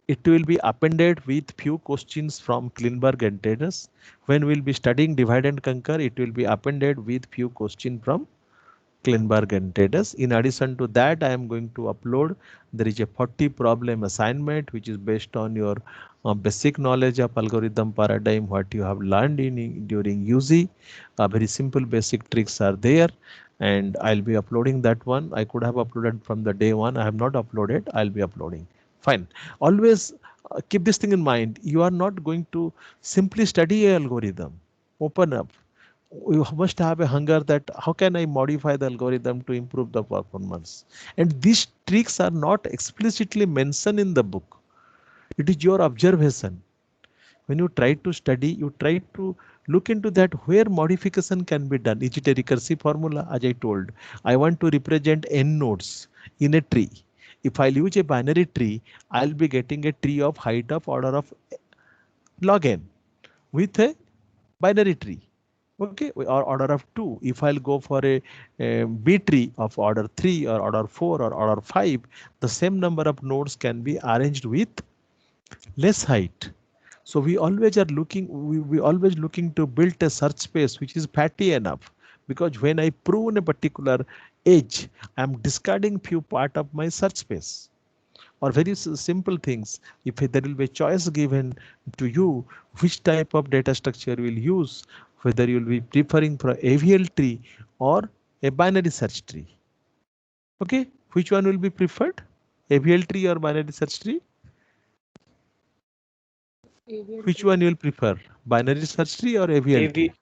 it will be appended with few questions from Kleinberg and Tedus. When we'll be studying divide and conquer, it will be appended with few questions from Kleinberg and Tedus. In addition to that, I am going to upload. There is a 40 problem assignment which is based on your basic knowledge of algorithm paradigm, what you have learned during UZ. Very simple basic tricks are there, and I'll be uploading that one. I could have uploaded from the day one. I have not uploaded. I'll be uploading. Fine. Always keep this thing in mind. You are not going to simply study a algorithm. Open up. You must have a hunger that how can I modify the algorithm to improve the performance? And these tricks are not explicitly mentioned in the book. It is your observation. When you try to study, you try to look into that where modification can be done. Is it a recursive formula? As I told, I want to represent n nodes in a tree. If I use a binary tree, I'll be getting a tree of height of order of log n with a binary tree. Okay, or order of 2. If I'll go for a B tree of order 3 or order 4 or order 5, the same number of nodes can be arranged with less height. So we always are looking, we always looking to build a search space which is fatty enough, because when I prune a particular edge, I'm discarding few part of my search space. Or very simple things. If there will be a choice given to you, which type of data structure you will use, whether you will be preferring for AVL tree or a binary search tree. Okay, which one will be preferred? AVL tree or binary search tree? Which one you will prefer? Binary search tree or AVL tree?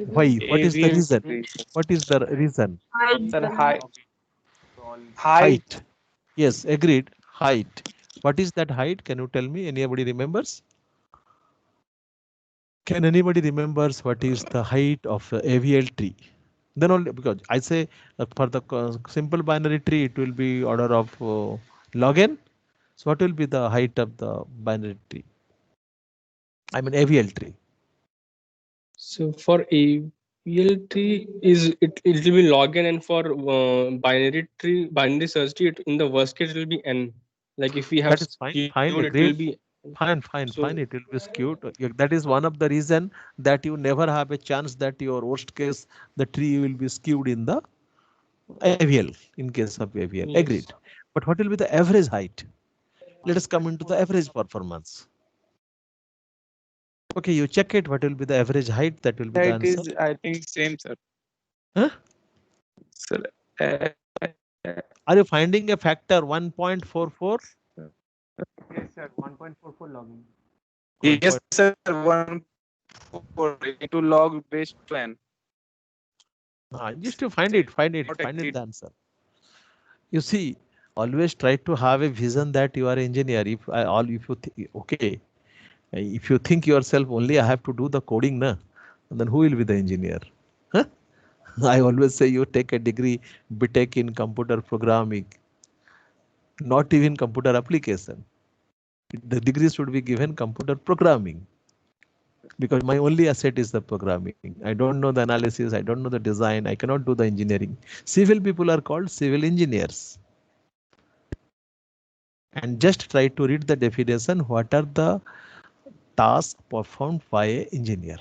Why? What is the reason? What is the reason? Sir, height. Height. Yes, agreed. Height. What is that height? Can you tell me? Anybody remembers? Can anybody remembers what is the height of AVL tree? Then only, because I say for the simple binary tree, it will be order of log n. So what will be the height of the binary tree? I mean AVL tree. So for AVL tree is it will be log n, and for binary search tree, in the worst case it will be n. Like if we have That is fine. Fine, skewed, it agreed. will be Fine, So- fine. It will be skewed. That is one of the reason that you never have a chance that your worst case the tree will be skewed in the AVL in case of AVL. Yes. Agreed. But what will be the average height? Let us come into the average performance. Okay, you check it. What will be the average height? That will be the Height answer. is, I think, same, sir. Huh? Sir, Are you finding a factor 1.44? Yes, sir. 1.44 login. yes, sir. 1 into log base 2n. Just to find it, find Not the exceed. answer. You see, always try to have a vision that you are engineer. If you think yourself only I have to do the coding, na, then who will be the engineer? Huh? I always say you take a degree, BTech in computer programming, not even computer application. The degree should be given computer programming. because my only asset is the programming. I don't know the analysis. I don't know the design. I cannot do the engineering. Civil people are called civil engineers. And just try to read the definition. What are the tasks performed by an engineer?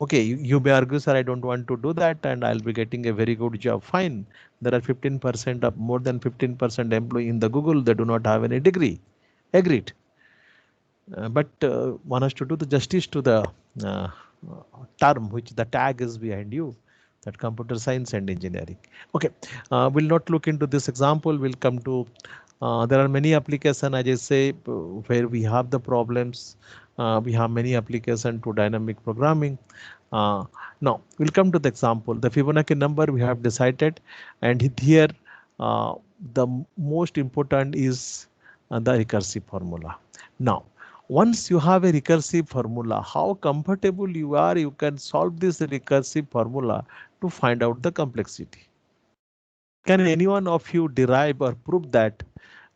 Okay, you may argue, sir, I don't want to do that and I'll be getting a very good job. Fine. There are 15% of more than 15% employee in the Google. They do not have any degree. Agreed. But one has to do the justice to the term which the tag is behind you, that computer science and engineering. Okay, we'll not look into this example. We'll come to there are many applications, as I say, where we have the problems. We have many applications to dynamic programming. Now we'll come to the example. The Fibonacci number we have decided, and here the most important is the recursive formula. Now, once you have a recursive formula, how comfortable you are, you can solve this recursive formula to find out the complexity. Can anyone of you derive or prove that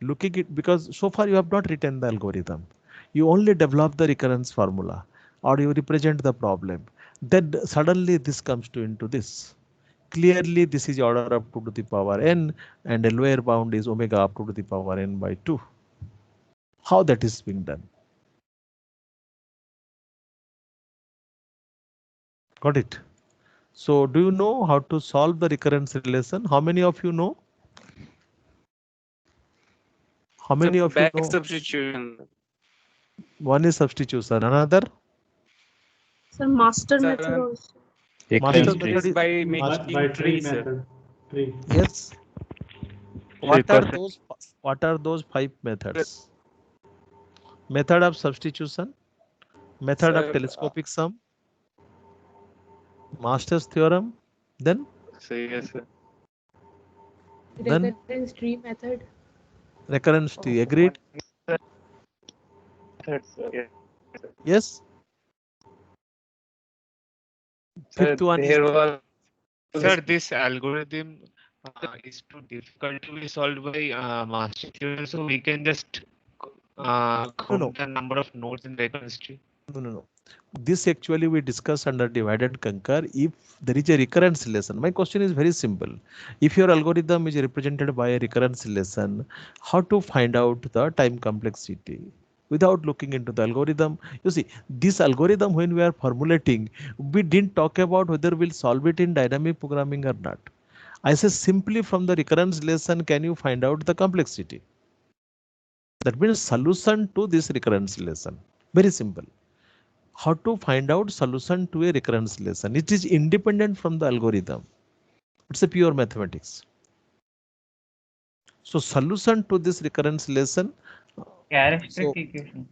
looking it, because so far you have not written the algorithm, you only develop the recurrence formula or you represent the problem, then suddenly this comes to into this. Clearly this is order of 2 to the power n and a lower bound is omega up 2 to the power n by 2. How that is being done? Got it? So do you know how to solve the recurrence relation? How many of you know? How many of you Back know? substitution. One is substitution, another? Sir, master Sir, method also. Master Recurrence method is by by making tree tree, sir. method. Tree. yes. What are those 5 methods? Method of substitution, method Sir, of telescopic sum, Master's theorem, then yes, sir. Then- Recurrence tree method. recurrence tree. Agreed? Yes. Fifth one is Sir, this algorithm is too difficult to be solved by master theorem, so we can just count the number of nodes in recurrence tree. no. This actually we discuss under divide and conquer if there is a recurrence relation. My question is very simple. If your algorithm is represented by a recurrence relation, how to find out the time complexity? Without looking into the algorithm, you see, this algorithm when we are formulating, we didn't talk about whether we'll solve it in dynamic programming or not. I say simply from the recurrence relation, can you find out the complexity? That means solution to this recurrence relation. Very simple. How to find out solution to a recurrence relation? It is independent from the algorithm. It's a pure mathematics. So solution to this recurrence relation. Characteristic equation.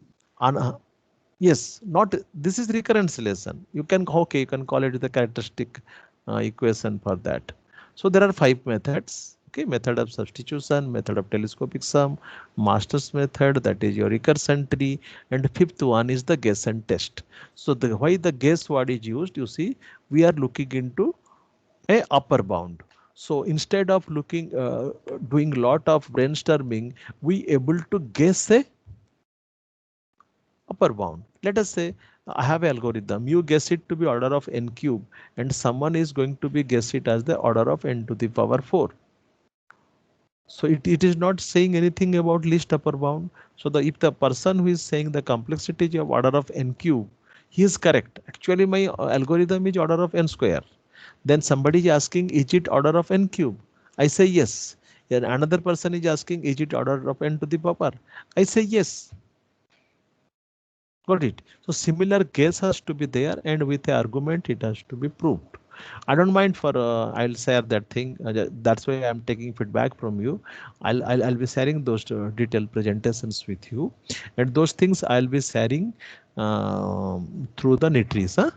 Yes, not this is recurrence relation. You can call it the characteristic equation for that. So there are 5 methods. Okay, method of substitution, method of telescopic sum, master's method, that is your recursion tree, and 5th one is the guess and test. So why the guess word is used, you see, we are looking into a upper bound. So instead of looking doing lot of brainstorming, we able to guess a upper bound. Let us say I have an algorithm, you guess it to be order of n cube and someone is going to be guess it as the order of n to the power 4. So it is not saying anything about least upper bound. So if the person who is saying the complexity of order of n cube, he is correct. Actually my algorithm is order of n square. Then somebody is asking, is it order of n cube? I say yes. Then another person is asking, is it order of n to the power? I say yes. Got it? So similar guess has to be there, and with the argument it has to be proved. I don't mind for I'll share that thing. That's why I'm taking feedback from you. I'll be sharing those detailed presentations with you, and those things I'll be sharing through the Netris. Huh?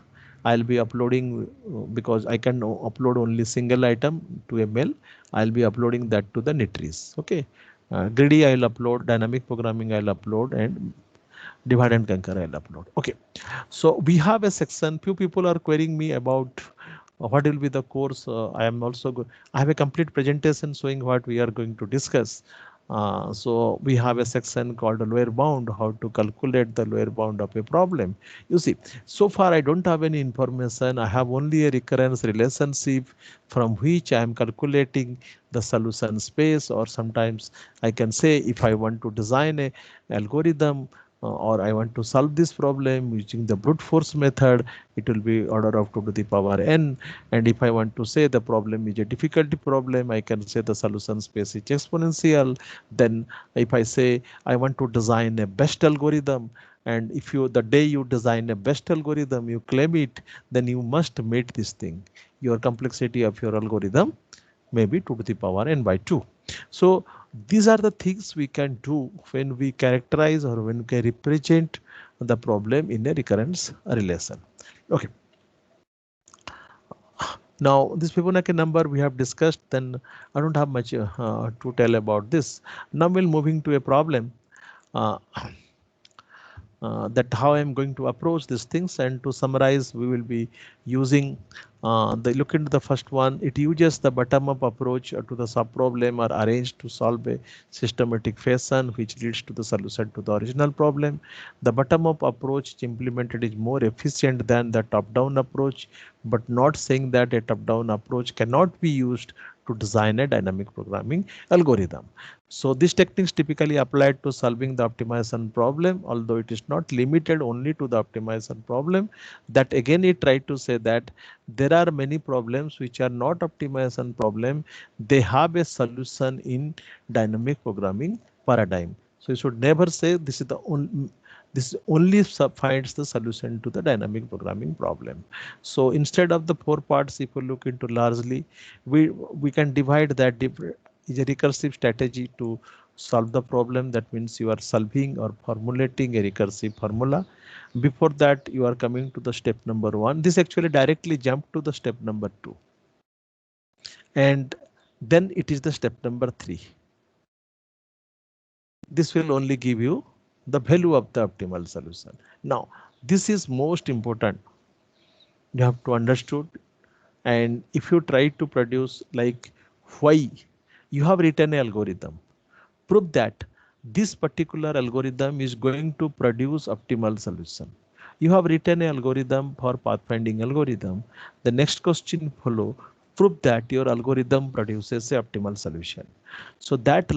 I'll be uploading because I can upload only single item to a mail. I'll be uploading that to the Netris. Okay. Greedy I'll upload, dynamic programming I'll upload, and divide and conquer I'll upload. Okay. So we have a section. Few people are querying me about what will be the course. I am also I have a complete presentation showing what we are going to discuss. So we have a section called lower bound, how to calculate the lower bound of a problem. You see, so far I don't have any information. I have only a recurrence relationship from which I am calculating the solution space, or sometimes I can say if I want to design a algorithm or I want to solve this problem using the brute force method, it will be order of 2 to the power n. And if I want to say the problem is a difficulty problem, I can say the solution space is exponential. Then if I say I want to design a best algorithm, and if you the day you design a best algorithm, you claim it, then you must meet this thing. Your complexity of your algorithm may be 2 to the power n by 2. So these are the things we can do when we characterize or when we represent the problem in a recurrence relation. Okay. Now this Fibonacci number we have discussed, then I don't have much to tell about this. Now we'll moving to a problem uh, that how I'm going to approach these things, and to summarize we will be using the look into the first one. It uses the bottom-up approach to the sub-problem or arranged to solve a systematic fashion which leads to the solution to the original problem. The bottom-up approach implemented is more efficient than the top-down approach, but not saying that a top-down approach cannot be used to design a dynamic programming algorithm. So these techniques typically applied to solving the optimization problem, although it is not limited only to the optimization problem. That again, it tried to say that there are many problems which are not optimization problem. They have a solution in dynamic programming paradigm. So you should never say this is the only. This only finds the solution to the dynamic programming problem. So instead of the 4 parts, if you look into largely, we can divide that is a recursive strategy to solve the problem. That means you are solving or formulating a recursive formula. Before that, you are coming to the step number 1. This actually directly jumped to the step number 2. And then it is the step number 3. This will only give you the value of the optimal solution. Now, this is most important. You have to understood. And if you try to produce like why you have written an algorithm, prove that this particular algorithm is going to produce optimal solution. You have written an algorithm for pathfinding algorithm. The next question follow, prove that your algorithm produces a optimal solution. So that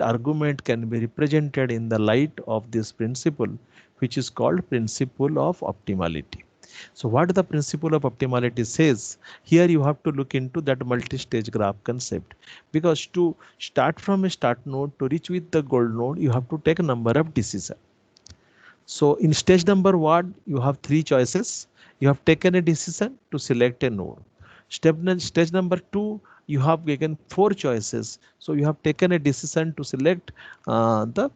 argument can be represented in the light of this principle, which is called principle of optimality. So what the principle of optimality says, here you have to look into that multi-stage graph concept, because to start from a start node to reach with the goal node, you have to take a number of decisions. So in stage number 1, you have 3 choices. You have taken a decision to select a node. Stage number 2, you have taken 4 choices. So you have taken a decision to select the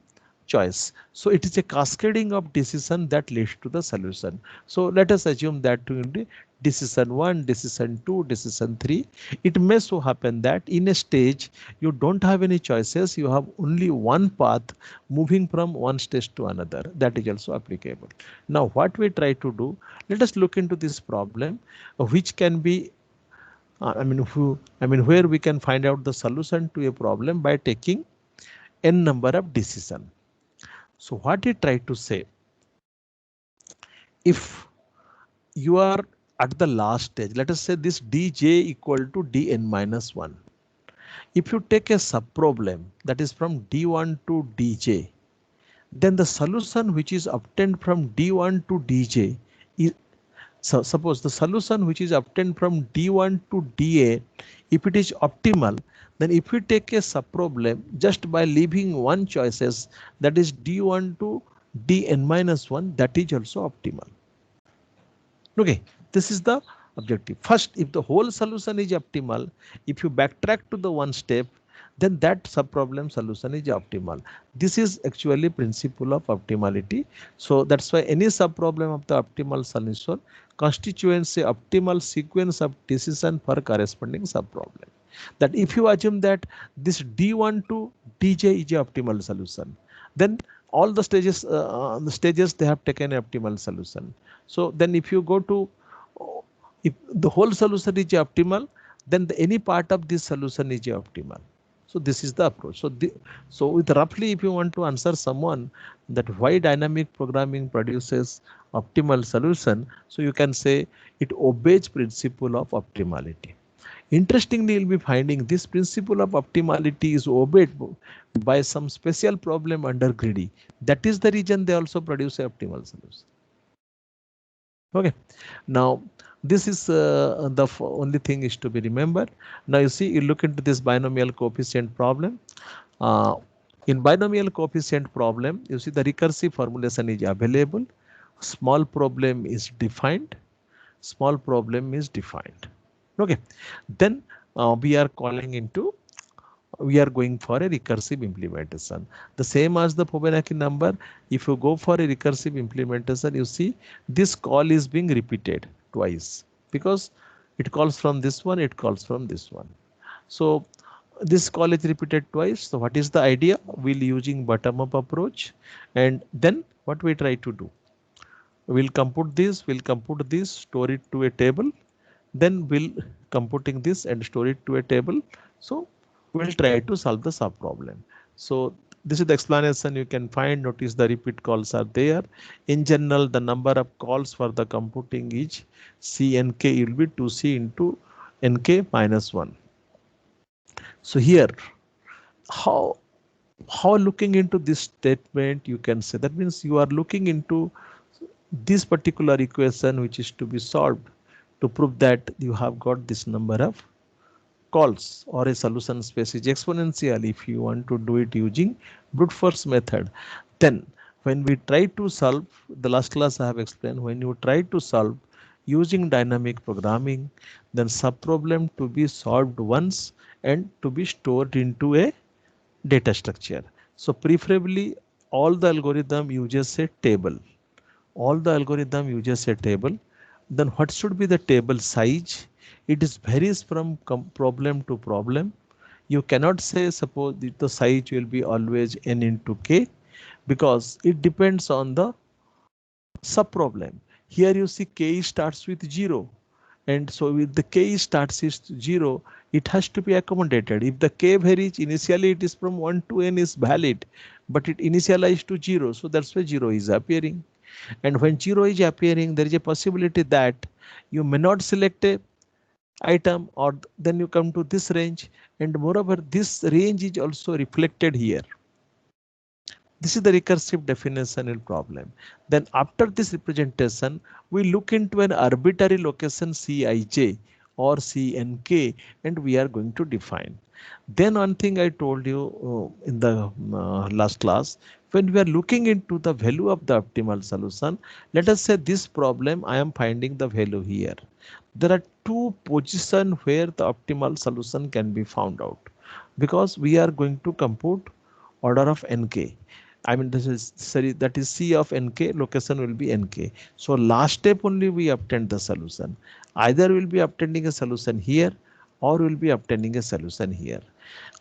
choice. So it is a cascading of decision that leads to the solution. So let us assume that to be decision 1, decision 2, decision 3. It may so happen that in a stage you don't have any choices, you have only one path moving from one stage to another. That is also applicable. Now what we try to do, let us look into this problem which can be where we can find out the solution to a problem by taking n number of decisions. So what he tried to say, if you are at the last stage, let us say this dj equal to dn minus 1. If you take a subproblem that is from d1 to dj, then the solution which is obtained from d1 to dj is, so suppose the solution which is obtained from d1 to da, if it is optimal, then if we take a subproblem just by leaving one choices, that is d1 to dn minus 1, that is also optimal. Okay, this is the objective. First, if the whole solution is optimal, if you backtrack to the one step, then that subproblem solution is optimal. This is actually principle of optimality. So that's why any subproblem of the optimal solution constitutes a optimal sequence of decision for corresponding subproblem. That if you assume that this d1 to dj is a optimal solution, then all the stages they have taken an optimal solution. So then if you go to, if the whole solution is optimal, then any part of this solution is optimal. So this is the approach. So with roughly, if you want to answer someone that why dynamic programming produces optimal solution, so you can say it obeys principle of optimality. Interestingly, you'll be finding this principle of optimality is obeyed by some special problem under greedy. That is the reason they also produce a optimal solution. Okay, now this is the only thing is to be remembered. Now you see, you look into this binomial coefficient problem. Uh, in binomial coefficient problem, you see the recursive formulation is available. Small problem is defined. Small problem is defined. Okay, then we are calling into, we are going for a recursive implementation. The same as the Fibonacci number, if you go for a recursive implementation, you see this call is being repeated twice because it calls from this one, it calls from this one. So this call is repeated twice. So what is the idea? We'll using bottom-up approach, and then what we try to do? We'll compute this, store it to a table, then we'll computing this and store it to a table. So we'll try to solve the sub problem. So this is the explanation you can find. Notice the repeat calls are there. In general, the number of calls for the computing is CNK will be 2C into NK minus 1. So here, how looking into this statement, you can say that means you are looking into this particular equation which is to be solved to prove that you have got this number of calls, or a solution space is exponential if you want to do it using brute force method. Then when we try to solve, the last class I have explained, when you try to solve using dynamic programming, then sub problem to be solved once and to be stored into a data structure. So preferably all the algorithm uses a table. Then what should be the table size? It is varies from problem to problem. You cannot say suppose the size will be always n into k, because it depends on the sub problem. Here you see k starts with 0, and so with the k starts is 0, it has to be accommodated. If the k varies, initially it is from 1 to n is valid, but it initialized to 0, so that's why 0 is appearing. And when 0 is appearing, there is a possibility that you may not select a item, or then you come to this range, and moreover this range is also reflected here. This is the recursive definition in problem. Then after this representation, we look into an arbitrary location Cij or Cnk, and we are going to define. Then one thing I told you in the last class, when we are looking into the value of the optimal solution, let us say this problem I am finding the value here. There are two positions where the optimal solution can be found out, because we are going to compute order of nk. I mean, this is sorry, that is C of nk, location will be nk. So last step only we obtain the solution. Either we'll be obtaining a solution here, or we'll be obtaining a solution here.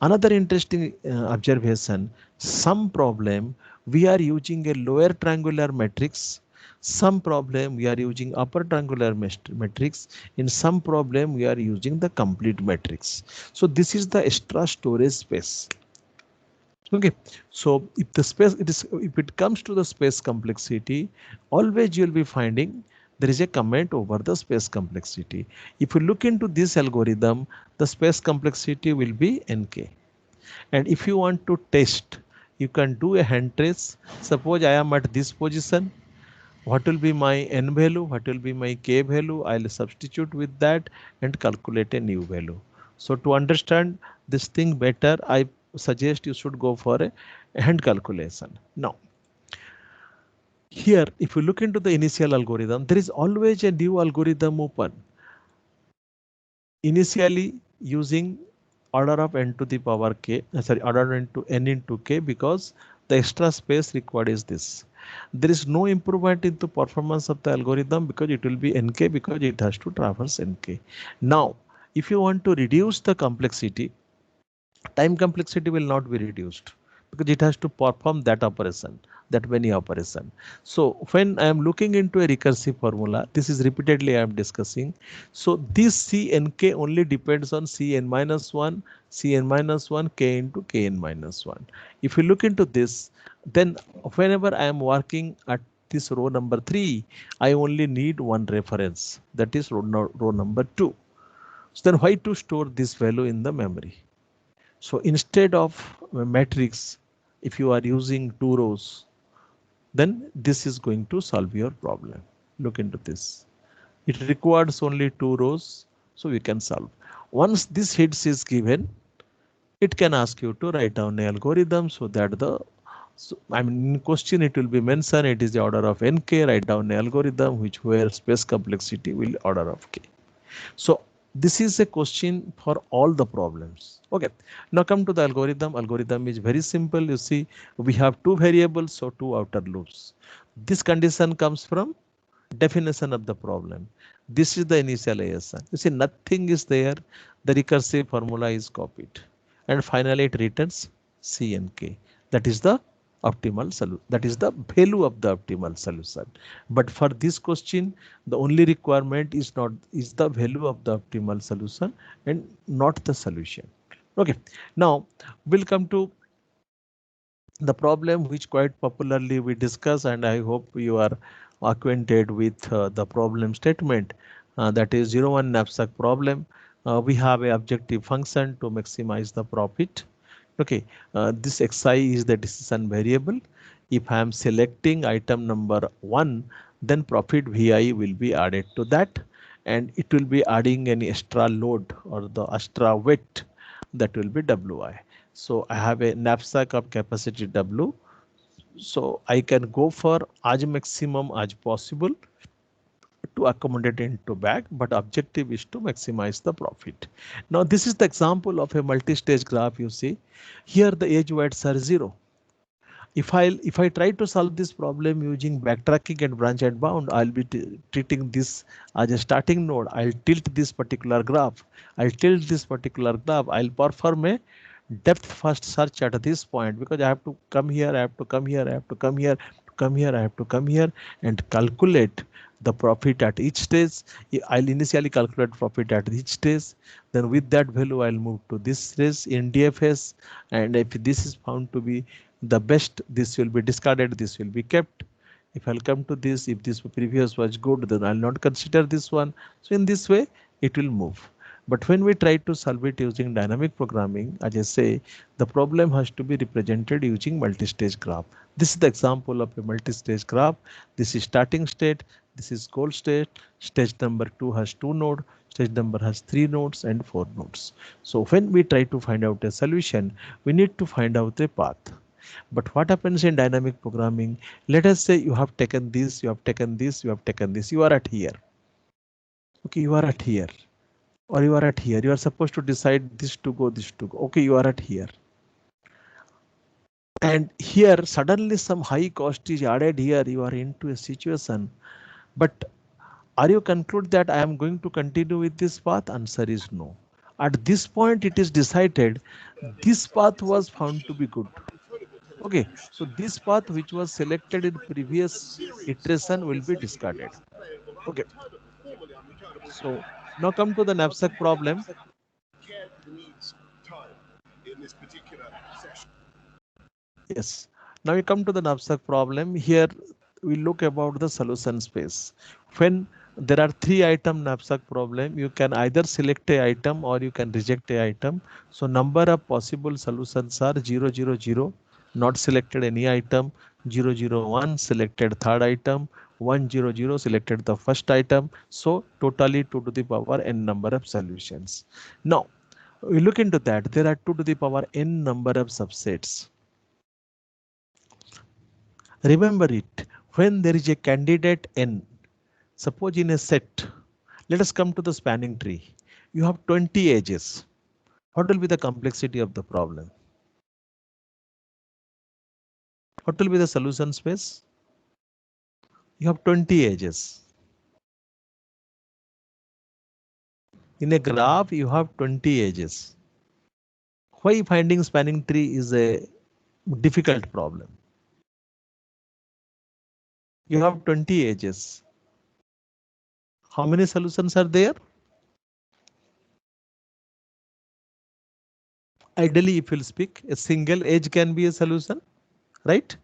Another interesting observation, some problem we are using a lower triangular matrix, some problem we are using upper triangular matrix, in some problem we are using the complete matrix. So this is the extra storage space. Okay, so if the space if it comes to the space complexity, always you'll be finding there is a comment over the space complexity. If you look into this algorithm, the space complexity will be nk. And if you want to test, you can do a hand trace. Suppose I am at this position. What will be my n value? What will be my k value? I'll substitute with that and calculate a new value. So to understand this thing better, I suggest you should go for a hand calculation. Now, here, if you look into the initial algorithm, there is always a new algorithm open. Initially using order of n to the power k, order into n into k, because the extra space required is this. There is no improvement in the performance of the algorithm because it will be nk, because it has to traverse nk. Now, if you want to reduce the complexity, time complexity will not be reduced because it has to perform that operation. that many operation. So when I am looking into a recursive formula, this is repeatedly I am discussing. So this Cnk only depends on Cn minus 1, Cn minus 1, k into Kn minus 1. If you look into this, then whenever I am working at this row number 3, I only need one reference, that is row number 2. So then why to store this value in the memory? So instead of a matrix, if you are using 2 rows, then this is going to solve your problem. Look into this. It requires only 2 rows, so we can solve. Once this hits is given, it can ask you to write down the algorithm so that in question it will be mentioned it is the order of nk, write down the algorithm which where space complexity will order of k. So this is a question for all the problems. Okay, now come to the algorithm. Algorithm is very simple. You see, we have 2 variables, so 2 outer loops. This condition comes from definition of the problem. This is the initialization. You see, nothing is there. The recursive formula is copied, and finally it returns C and K. That is the optimal solution. That is the value of the optimal solution. But for this question, the only requirement is the value of the optimal solution and not the solution. Okay, now we'll come to the problem which quite popularly we discuss, and I hope you are acquainted with the problem statement, that is 01 knapsack problem. We have a objective function to maximize the profit. Okay, this xi is the decision variable. If I am selecting item number 1, then profit vi will be added to that, and it will be adding any extra load or the extra weight, that will be wi. So I have a knapsack of capacity W. So I can go for as maximum as possible to accommodate into bag, but objective is to maximize the profit. Now this is the example of a multi-stage graph. You see here the edge weights are 0. If I try to solve this problem using backtracking and branch and bound, I'll be treating this as a starting node. I'll tilt this particular graph. I'll perform a depth first search at this point, because I have to come here, I have to come here, I have to come here, I have to come here and calculate the profit at each stage. I'll initially calculate profit at each stage. Then with that value, I'll move to this stage in DFS. And if this is found to be the best, this will be discarded, this will be kept. If I'll come to this, if this previous was good, then I'll not consider this one. So in this way, it will move. But when we try to solve it using dynamic programming, as I say, the problem has to be represented using multi-stage graph. This is the example of a multi-stage graph. This is starting state. This is goal state. Stage number 2 has 2 nodes. Stage number has 3 nodes and 4 nodes. So when we try to find out a solution, we need to find out a path. But what happens in dynamic programming? Let us say you have taken this, you have taken this, you have taken this. You are at here. Okay, you are at here. Or you are at here. You are supposed to decide this to go, this to go. Okay, you are at here. And here suddenly some high cost is added here. You are into a situation. But are you conclude that I am going to continue with this path? Answer is no. At this point, it is decided this path was found to be good. Okay, so this path which was selected in previous iteration will be discarded. Okay, so now come to the knapsack problem. Yes, now we come to the knapsack problem. Here we look about the solution space. When there are 3 item knapsack problem, you can either select a item or you can reject a item. So number of possible solutions are 0, 0, 0, not selected any item, 0, 0, 1, selected third item, 1, 0, 0, selected the first item. So totally 2 to the power n number of solutions. Now we look into that. There are 2 to the power n number of subsets. Remember it, when there is a candidate n, suppose in a set, let us come to the spanning tree. You have 20 edges. What will be the complexity of the problem? What will be the solution space? You have 20 edges. In a graph, you have 20 edges. Why finding spanning tree is a difficult problem? You have 20 edges. How many solutions are there? Ideally, if you'll speak, a single edge can be a solution, right?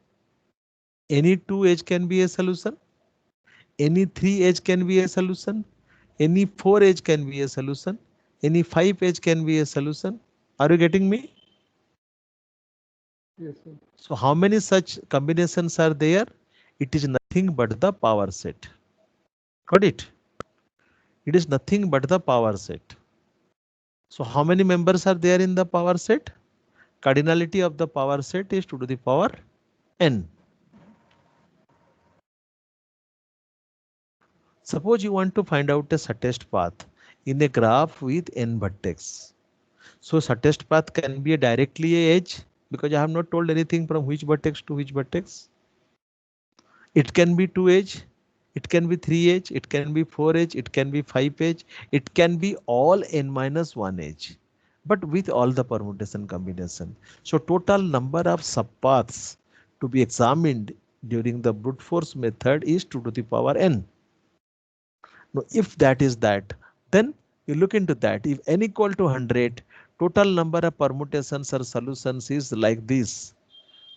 Any two edge can be a solution. Any three edge can be a solution. Any four edge can be a solution. Any five edge can be a solution. Are you getting me? Yes, sir. So how many such combinations are there? It is nothing but the power set. Got it? It is nothing but the power set. So how many members are there in the power set? Cardinality of the power set is 2 to the power n. Suppose you want to find out a shortest path in a graph with n vertex. So shortest path can be directly a edge, because I have not told anything from which vertex to which vertex. It can be 2 edge, it can be 3 edge, it can be 4 edge, it can be 5 edge, it can be all n minus 1 edge, but with all the permutation combination. So total number of subpaths to be examined during the brute force method is 2 to the power n. Now, if that is that, then you look into that. If n equal to 100, total number of permutations or solutions is like this: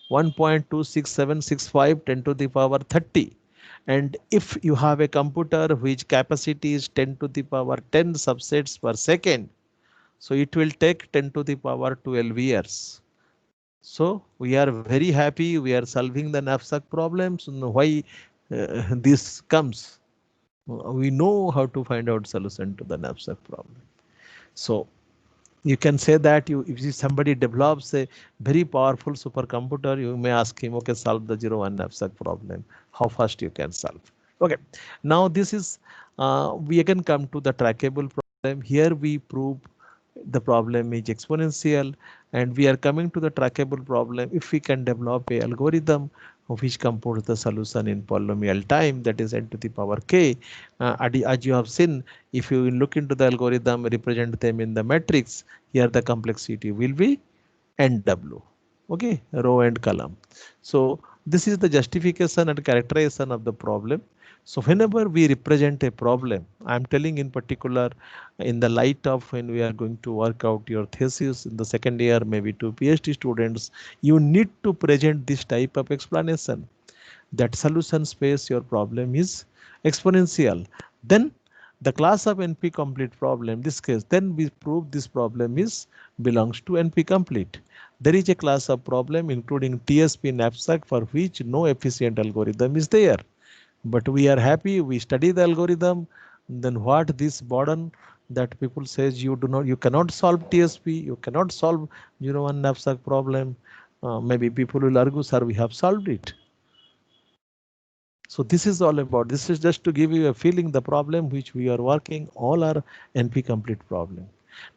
1.26765 10 to the power 30. And if you have a computer which capacity is 10 to the power 10 subsets per second, so it will take 10 to the power 12 years. So we are very happy we are solving the knapsack problems. Why this comes? We know how to find out solution to the knapsack problem. So you can say that if somebody develops a very powerful supercomputer, you may ask him, okay, solve the 0 1 knapsack problem. How fast you can solve? Okay, now this is we again come to the trackable problem. Here we prove the problem is exponential, and we are coming to the trackable problem. If we can develop a algorithm which computes the solution in polynomial time, that is n to the power k. As you have seen, if you look into the algorithm, represent them in the matrix, here the complexity will be NW. Okay, row and column. So this is the justification and characterization of the problem. So whenever we represent a problem, I'm telling in particular in the light of when we are going to work out your thesis in the second year, maybe to PhD students, you need to present this type of explanation that solution space your problem is exponential. Then the class of NP complete problem, this case, then we prove this problem is belongs to NP complete. There is a class of problem including TSP knapsack for which no efficient algorithm is there. But we are happy we study the algorithm. Then what this burden that people says you cannot solve TSP, you cannot solve 0 1 knapsack problem. Maybe people will argue, sir, we have solved it. So this is all about, this is just to give you a feeling the problem which we are working all are NP complete problem.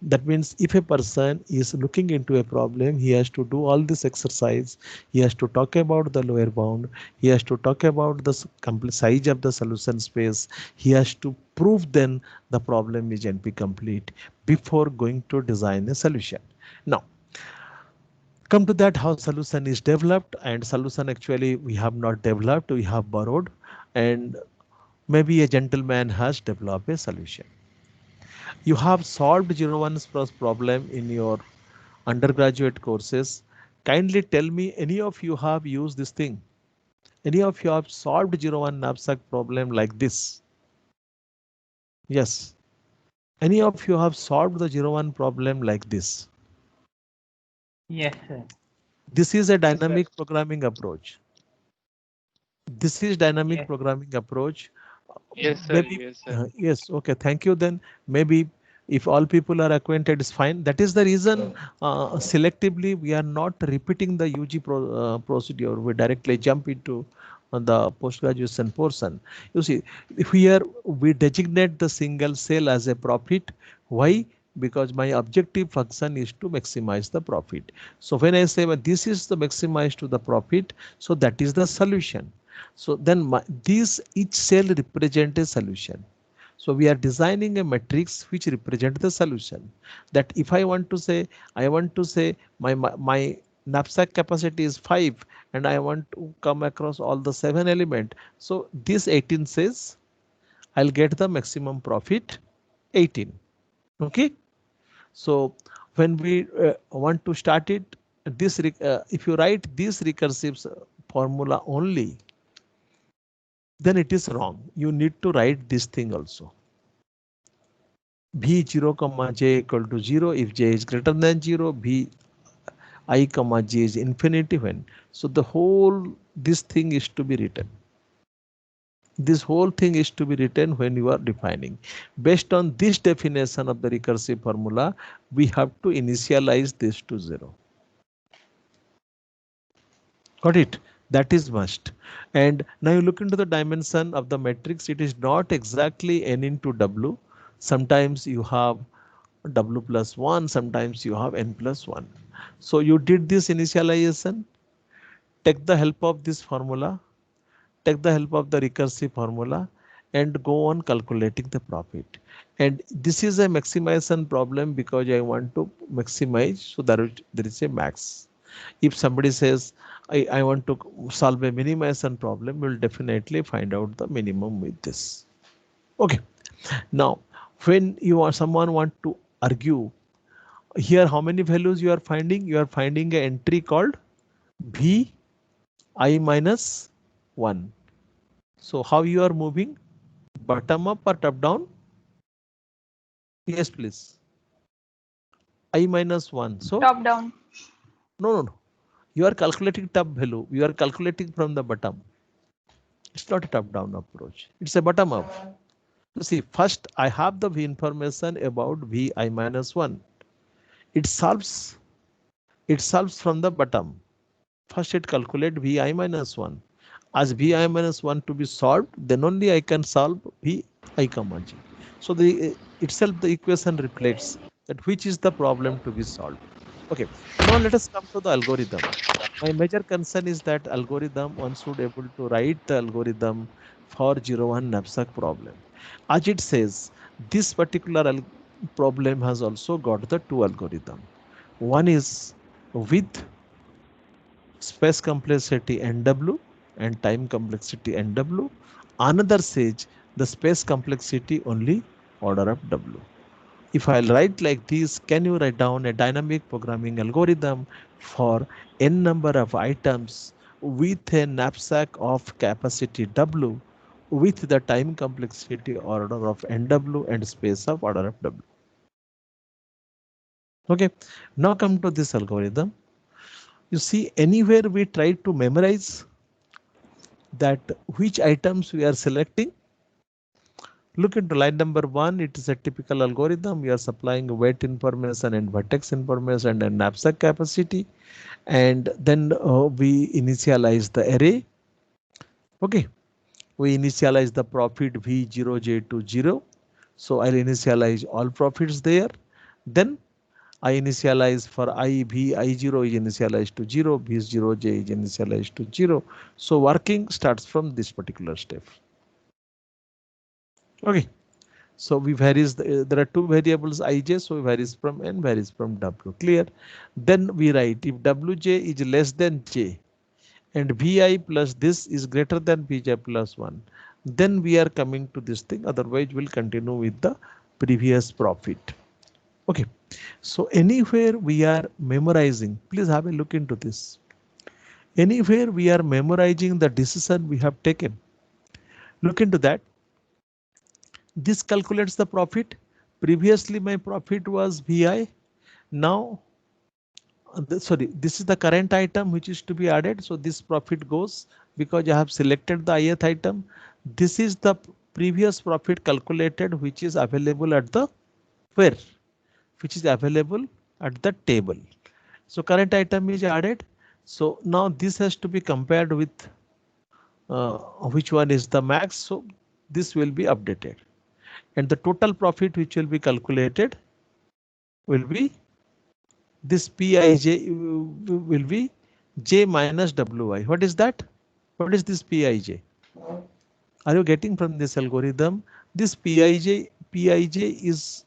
That means if a person is looking into a problem, he has to do all this exercise. He has to talk about the lower bound. He has to talk about the complete size of the solution space. He has to prove then the problem is NP complete before going to design a solution. Now, come to that how solution is developed, and solution actually we have not developed, we have borrowed, and maybe a gentleman has developed a solution. You have solved 0 1 problem in your undergraduate courses. Kindly tell me, any of you have used this thing? Any of you have solved 0 1 knapsack problem like this? Yes. Any of you have solved the 0 1 problem like this? Yes, sir. This is a dynamic programming approach. This is dynamic Yes. programming approach. Yes, sir. Maybe, Yes, sir. yes. Okay. Thank you. Then maybe if all people are acquainted, is fine. That is the reason selectively we are not repeating the UG procedure. We directly jump into the post-graduation portion. You see, here we designate the single cell as a profit. Why? Because my objective function is to maximize the profit. So when I say, well, this is the maximize to the profit, so that is the solution. So then each cell represents a solution. So we are designing a matrix which represents the solution. That if I want to say, my knapsack capacity is 5 and I want to come across all the 7 element. So this 18 says I'll get the maximum profit 18. Okay. So when we want to start it, if you write this recursive formula only, then it is wrong. You need to write this thing also. V0 comma j equal to 0 if j is greater than 0, v I comma j is infinity when. So the whole this thing is to be written. This whole thing is to be written when you are defining. Based on this definition of the recursive formula, we have to initialize this to 0. Got it? That is must. And now you look into the dimension of the matrix. It is not exactly n into w. Sometimes you have w plus 1, sometimes you have n plus 1. So you did this initialization. Take the help of this formula. Take the help of the recursive formula and go on calculating the profit. And this is a maximization problem because I want to maximize, so there is a max. If somebody says I want to solve a minimization problem, we'll definitely find out the minimum with this. Okay. Now, when someone want to argue here, how many values you are finding? You are finding an entry called v I minus 1. So how you are moving? Bottom up or top down? Yes, please. I minus 1. So Top down. no. You are calculating top value. You are calculating from the bottom. It's not a top down approach. It's a bottom up. You see, first I have the information about v I minus 1. It solves from the bottom. First it calculate v I minus 1. As v I minus 1 to be solved, then only I can solve v I comma j. So the itself the equation reflects that which is the problem to be solved. Okay, now let us come to the algorithm. My major concern is that algorithm, one should able to write the algorithm for 01 knapsack problem. As it says, this particular problem has also got the two algorithm. One is with space complexity NW and time complexity NW. Another says the space complexity only order of W. If I'll write like this, can you write down a dynamic programming algorithm for n number of items with a knapsack of capacity W with the time complexity order of NW and space of order of W? Okay, now come to this algorithm. You see, anywhere we try to memorize that which items we are selecting. Look into line number 1. It is a typical algorithm. We are supplying weight information and vertex information and knapsack capacity. And then we initialize the array. Okay. We initialize the profit V0J to 0. So I'll initialize all profits there. Then I initialize for I, V, I0 is initialized to 0, V0J is initialized to 0. So working starts from this particular step. Okay. So we varies, there are two variables ij, so varies from n, varies from w. Clear? Then we write if wj is less than j and vi plus this is greater than vj plus 1, then we are coming to this thing. Otherwise, we'll continue with the previous profit. Okay. So anywhere we are memorizing, please have a look into this. Anywhere we are memorizing the decision we have taken, look into that. This calculates the profit. Previously my profit was VI. Now, this is the current item which is to be added. So this profit goes because I have selected the ith item. This is the previous profit calculated which is available at the where? Which is available at the table. So current item is added. So now this has to be compared with which one is the max. So this will be updated. And the total profit which will be calculated will be this Pij will be j minus wi. What is that? What is this Pij? Are you getting from this algorithm? This Pij is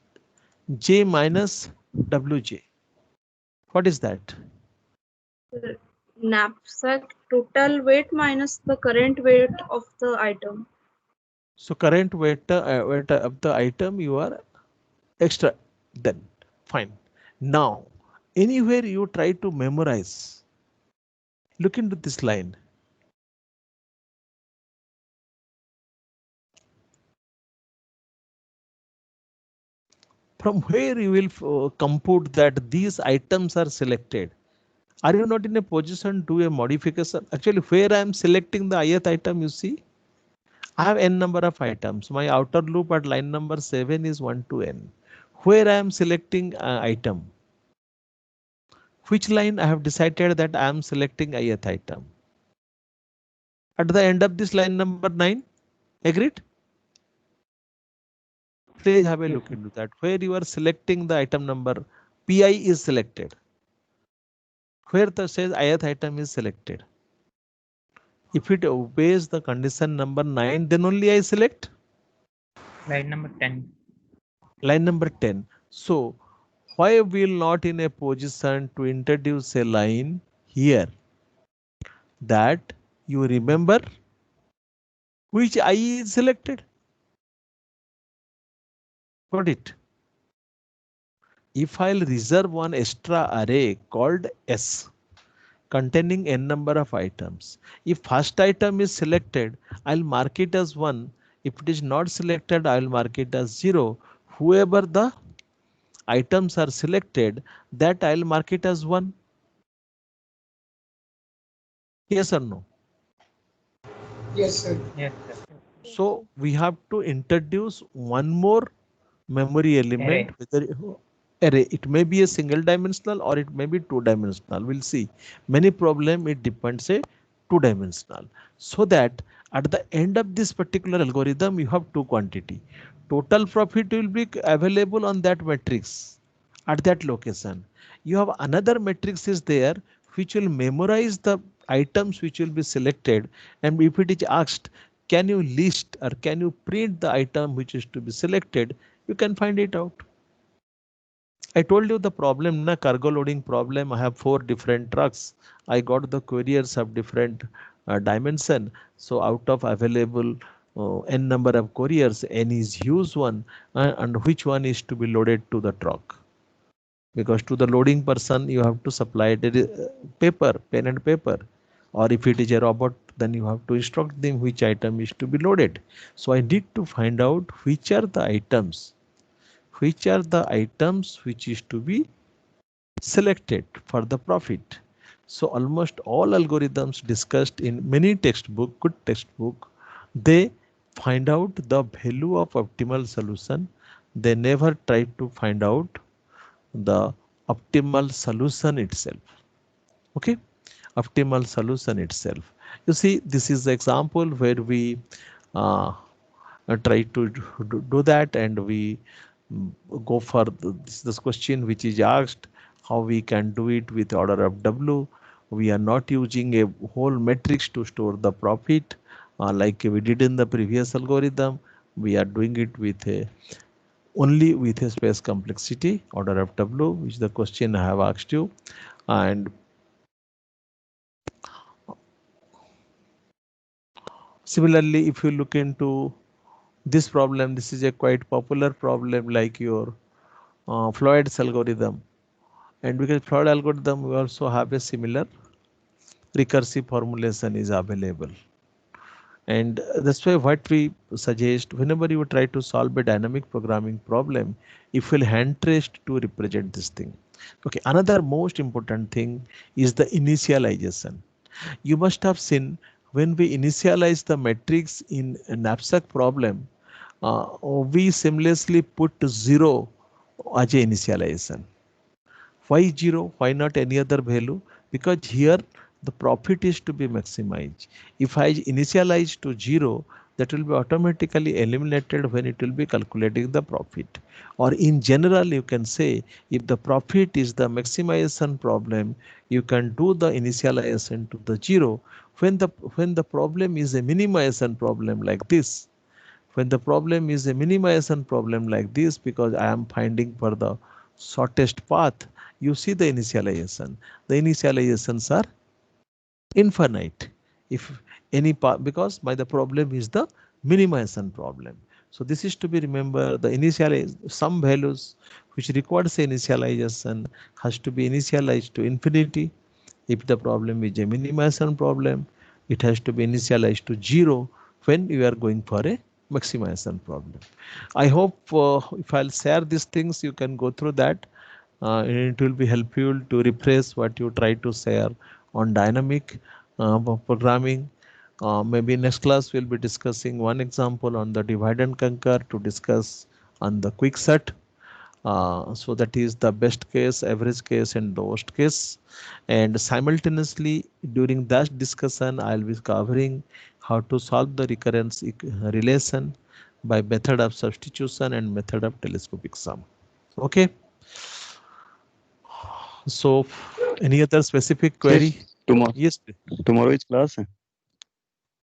j minus wj. What is that? Knapsack total weight minus the current weight of the item. So current weight of the item you are extra, then fine. Now anywhere you try to memorize, look into this line. From where you will compute that these items are selected. Are you not in a position to do a modification? Actually, where I am selecting the ith item, you see, I have n number of items. My outer loop at line number 7 is 1 to n. Where I am selecting item, which line I have decided that I am selecting ith item. At the end of this line number 9, agreed? Please have a look into that. Where you are selecting the item number, pi is selected. Where the says ith item is selected. If it obeys the condition number 9, then only I select Line number 10. line number 10. So why we will not in a position to introduce a line here that you remember which I is selected? Got it? If I'll reserve one extra array called S containing n number of items. If first item is selected, I'll mark it as 1. If it is not selected, I'll mark it as 0. Whoever the items are selected, that I'll mark it as 1. Yes or no? Yes, sir. Yes, sir. So we have to introduce one more memory element, whether array, it may be a single dimensional or it may be two dimensional. We'll see. Many problem it depends a two dimensional. So that at the end of this particular algorithm, you have two quantity. Total profit will be available on that matrix at that location. You have another matrix is there which will memorize the items which will be selected, and if it is asked, can you list or can you print the item which is to be selected, you can find it out. I told you the problem, na cargo loading problem. I have 4 different trucks. I got the couriers of different dimension. So out of available n number of couriers, n is huge one, and which one is to be loaded to the truck? Because to the loading person you have to supply paper, pen and paper, or if it is a robot, then you have to instruct them which item is to be loaded. So I need to find out which are the items which is to be selected for the profit. So almost all algorithms discussed in many textbook, good textbook, they find out the value of optimal solution. They never try to find out the optimal solution itself. Okay, optimal solution itself. You see, this is the example where we try to do that, and we go for this question which is asked, how we can do it with order of W. We are not using a whole matrix to store the profit like we did in the previous algorithm. We are doing it with a only with a space complexity order of W, which is the question I have asked you. And similarly, if you look into this problem, this is a quite popular problem like your Floyd's algorithm. And because Floyd algorithm, we also have a similar recursive formulation is available. And that's why what we suggest, whenever you try to solve a dynamic programming problem, if you will hand traced to represent this thing. Okay, another most important thing is the initialization. You must have seen when we initialize the matrix in a knapsack problem, we seamlessly put 0 as a initialization. Why 0? Why not any other value? Because here the profit is to be maximized. If I initialize to 0, that will be automatically eliminated when it will be calculating the profit. Or in general, you can say if the profit is the maximization problem, you can do the initialization to the 0. When the problem is a minimization problem like this, because I am finding for the shortest path, you see the initialization. The initializations are infinite. If any part, because the problem is the minimization problem. So this is to be remember, the initialize some values which requires initialization has to be initialized to infinity. If the problem is a minimization problem, it has to be initialized to 0 when you are going for a maximization problem. I hope if I'll share these things, you can go through that. It will be helpful to refresh what you try to share on dynamic programming. Maybe next class we'll be discussing one example on the divide and conquer to discuss on the quick set. So that is the best case, average case, and the worst case. And simultaneously during that discussion, I'll be covering how to solve the recurrence relation by method of substitution and method of telescopic sum. Okay. So any other specific query? Tomorrow, Yes. tomorrow is class.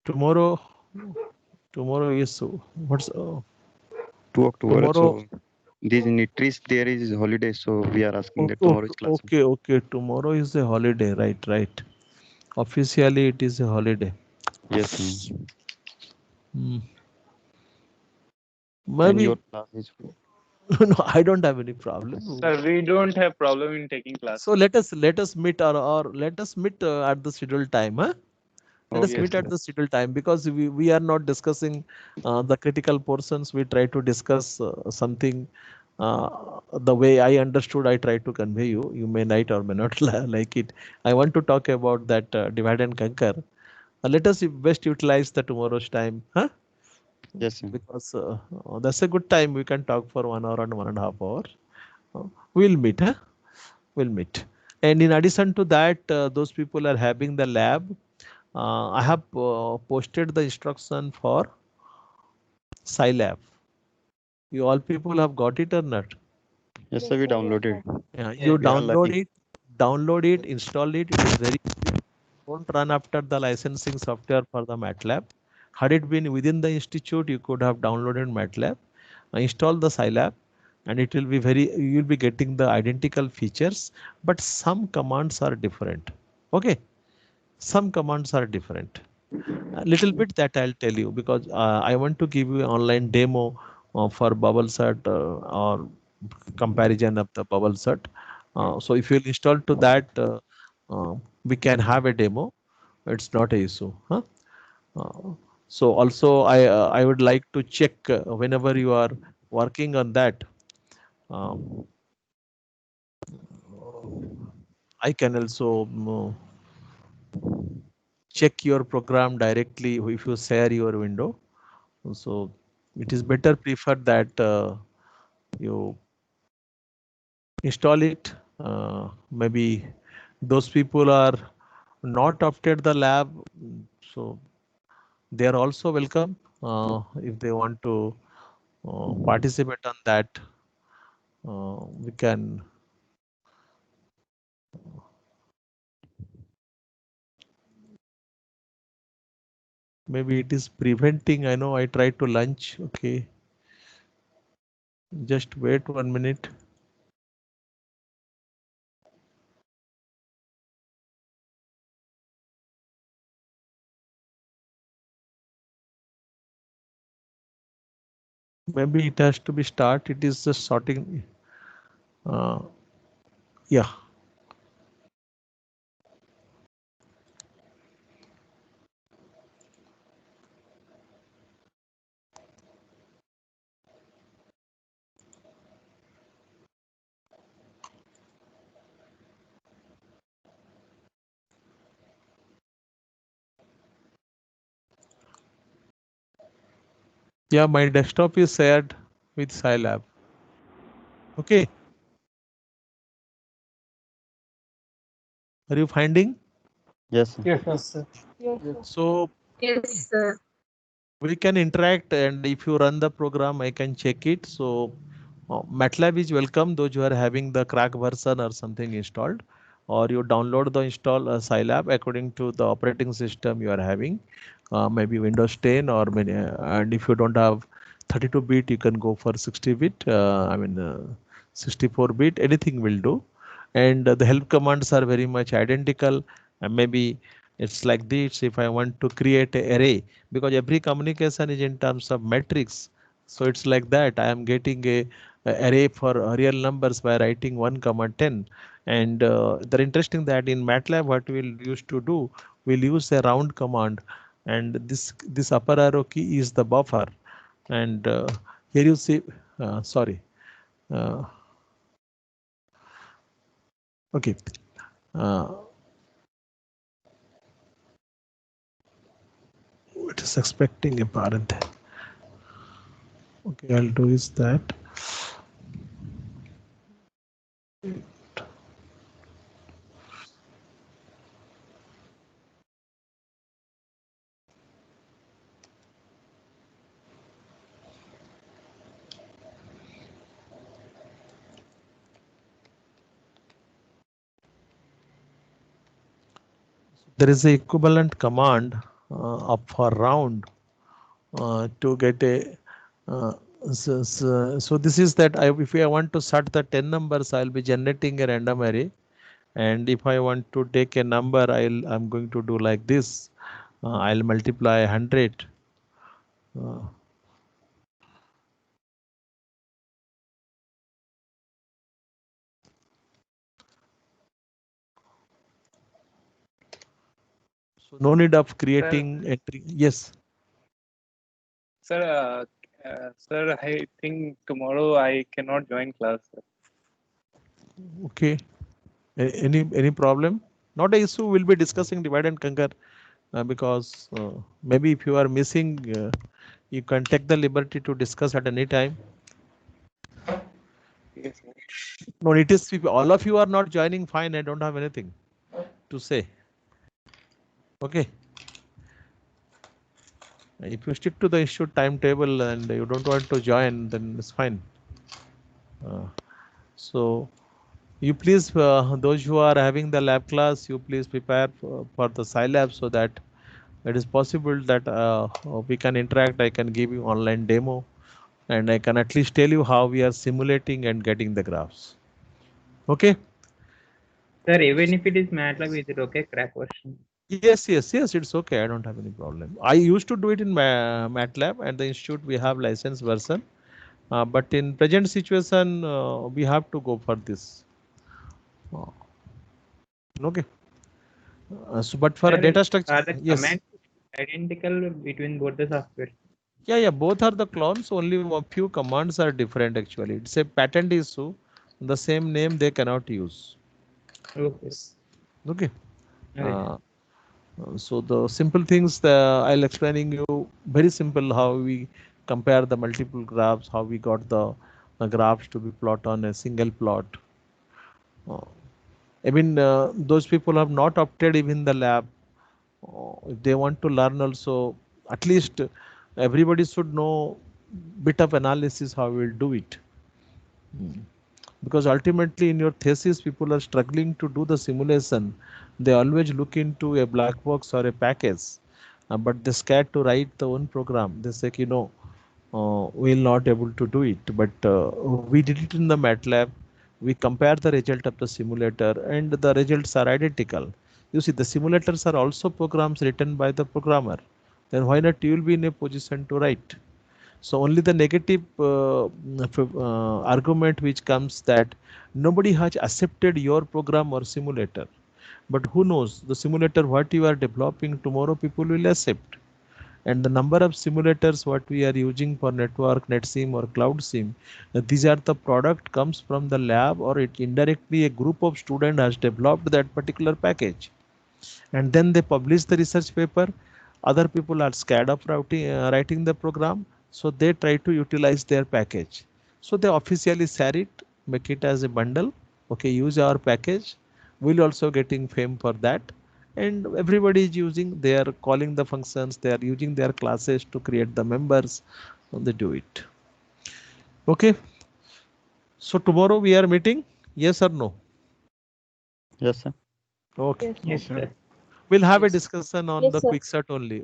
Tomorrow is what's 2 October. tomorrow? So these nitris there is holiday, so we are asking that Okay, tomorrow is class. okay. Tomorrow is a holiday, right. Officially, it is a holiday. Yes. Hmm. And Maybe your class is no, I don't have any problem. Sir, we don't have problem in taking class. So let us meet or let us meet at the scheduled time, huh? Let us Okay, meet at the scheduled time, because we are not discussing the critical portions. We try to discuss something the way I understood. I try to convey you. You may like or may not like it. I want to talk about that divide and conquer. Let us best utilize the tomorrow's time, huh? yes. Because that's a good time. We can talk for 1 hour and 1.5 hours. We'll meet, huh? We'll meet. And in addition to that, those people are having the lab. I have posted the instruction for Scilab. You all people have got it or not? Yes, sir, we downloaded. Yeah, you we are lucky. download it, install it. It is very easy. Don't run after the licensing software for the MATLAB. Had it been within the institute, you could have downloaded MATLAB, install the Scilab, and it will be you'll be getting the identical features, but some commands are different. Okay, some commands are different. A little bit that I'll tell you, because I want to give you an online demo for BubbleSat or comparison of the BubbleSat. So if you'll install to that, we can have a demo. It's not a issue. Huh? Uh, so also I would like to check whenever you are working on that. I can also check your program directly if you share your window. So it is better preferred that you install it. Maybe those people are not opted the lab, so they are also welcome if they want to participate on that. We can. Maybe it is preventing. I know I tried to launch. Okay. Just wait 1 minute. Maybe it has to be start. It is just sorting. Yeah. Yeah, my desktop is shared with Scilab. Okay. Are you finding? Yes. Yes, sir. So Yes, sir. we can interact, and if you run the program, I can check it. So MATLAB is welcome, those who are having the crack version or something installed, or you download the install Scilab according to the operating system you are having, maybe Windows 10 or many, and if you don't have 32-bit, you can go for 60-bit. 64-bit, anything will do. and the help commands are very much identical. And maybe it's like this: if I want to create an array, because every communication is in terms of metrics, so it's like that. I am getting a array for real numbers by writing 1 comma 10. And they're interesting that in MATLAB what we'll used to do, we'll use a round command, and this upper arrow key is the buffer. And here you see, sorry. Okay. It is expecting a parent. Okay, I'll do is that. There is a equivalent command of for round to get a so this is that if I want to start the 10 numbers, I'll be generating a random array, and if I want to take a number, I'm going to do like this. I'll multiply 100. So no need of creating entry. Yes. Sir, sir, I think tomorrow I cannot join class. Sir. Okay. Any problem? Not a issue. We'll be discussing divide and conquer because maybe if you are missing, you can take the liberty to discuss at any time. Yes, sir. No, it is if all of you are not joining, fine. I don't have anything to say. Okay. If you stick to the issued timetable and you don't want to join, then it's fine. So you please, those who are having the lab class, you please prepare for the Scilab so that it is possible that we can interact. I can give you online demo, and I can at least tell you how we are simulating and getting the graphs. Okay. Sir, even if it is MATLAB, is it okay? Crack version. Yes, it's okay. I don't have any problem. I used to do it in MATLAB. At the institute, we have license version. But in present situation, we have to go for this. Okay. So, but for Sir, a data structure, are the yes. commands identical between both the software? Yeah, both are the clones. Only a few commands are different actually. It's a patent issue. The same name they cannot use. Okay. Okay. Okay. So the simple things I'll explaining you very simple how we compare the multiple graphs, how we got the graphs to be plot on a single plot. I mean, those people have not opted even the lab. If they want to learn also, at least everybody should know bit of analysis how we'll do it. Because ultimately in your thesis, people are struggling to do the simulation. They always look into a black box or a package, but they're scared to write the own program. They say, we're not able to do it, but we did it in the MATLAB. We compare the result of the simulator and the results are identical. You see, the simulators are also programs written by the programmer. Then why not you will be in a position to write? So only the negative argument which comes that nobody has accepted your program or simulator. But who knows, the simulator what you are developing tomorrow people will accept. And the number of simulators what we are using for network, NetSim or CloudSim, these are the product comes from the lab, or it indirectly a group of students has developed that particular package. And then they publish the research paper. Other people are scared of writing the program, so they try to utilize their package. So they officially share it, make it as a bundle. Okay, use our package. We'll also getting fame for that. And everybody is using, they are calling the functions, they are using their classes to create the members, and they do it. Okay. So tomorrow we are meeting, yes or no? Yes, sir. Okay. Yes, sir. We'll have a discussion on Yes, the sir. quick set only.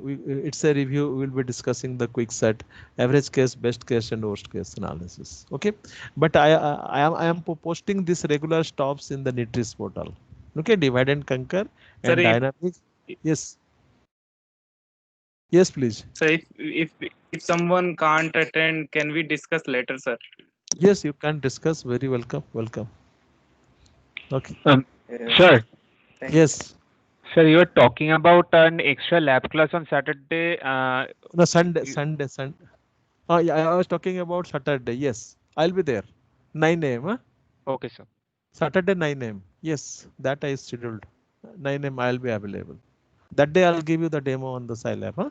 It's a review. We'll be discussing the quick set, average case, best case, and worst case analysis. Okay, but I am posting this regular stops in the NITRIS portal. Okay, divide and conquer Sir, and dynamic. Yes. Yes, please. if someone can't attend, can we discuss later, sir? Yes, you can discuss. Very welcome. Welcome. Okay. Sir, Yes. sir, you were talking about an extra lab class on Saturday. No, Sunday. Oh, yeah, I was talking about Saturday. Yes, I'll be there. 9 a.m. Huh? Okay, sir. Saturday 9 a.m. Yes, that I scheduled. 9 a.m. I'll be available. That day I'll give you the demo on the Scilab. Huh?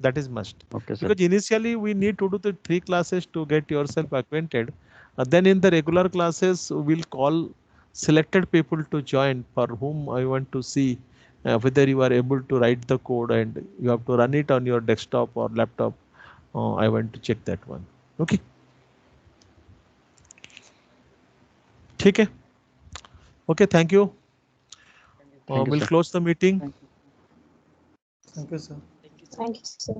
That is must. Okay, sir. Because initially we need to do the 3 classes to get yourself acquainted. Then in the regular classes, we'll call selected people to join for whom I want to see whether you are able to write the code and you have to run it on your desktop or laptop. I want to check that one. Okay. ठीक है. Okay, thank you. Thank you, We'll sir. close the meeting. Thank you, sir. Thank you, sir.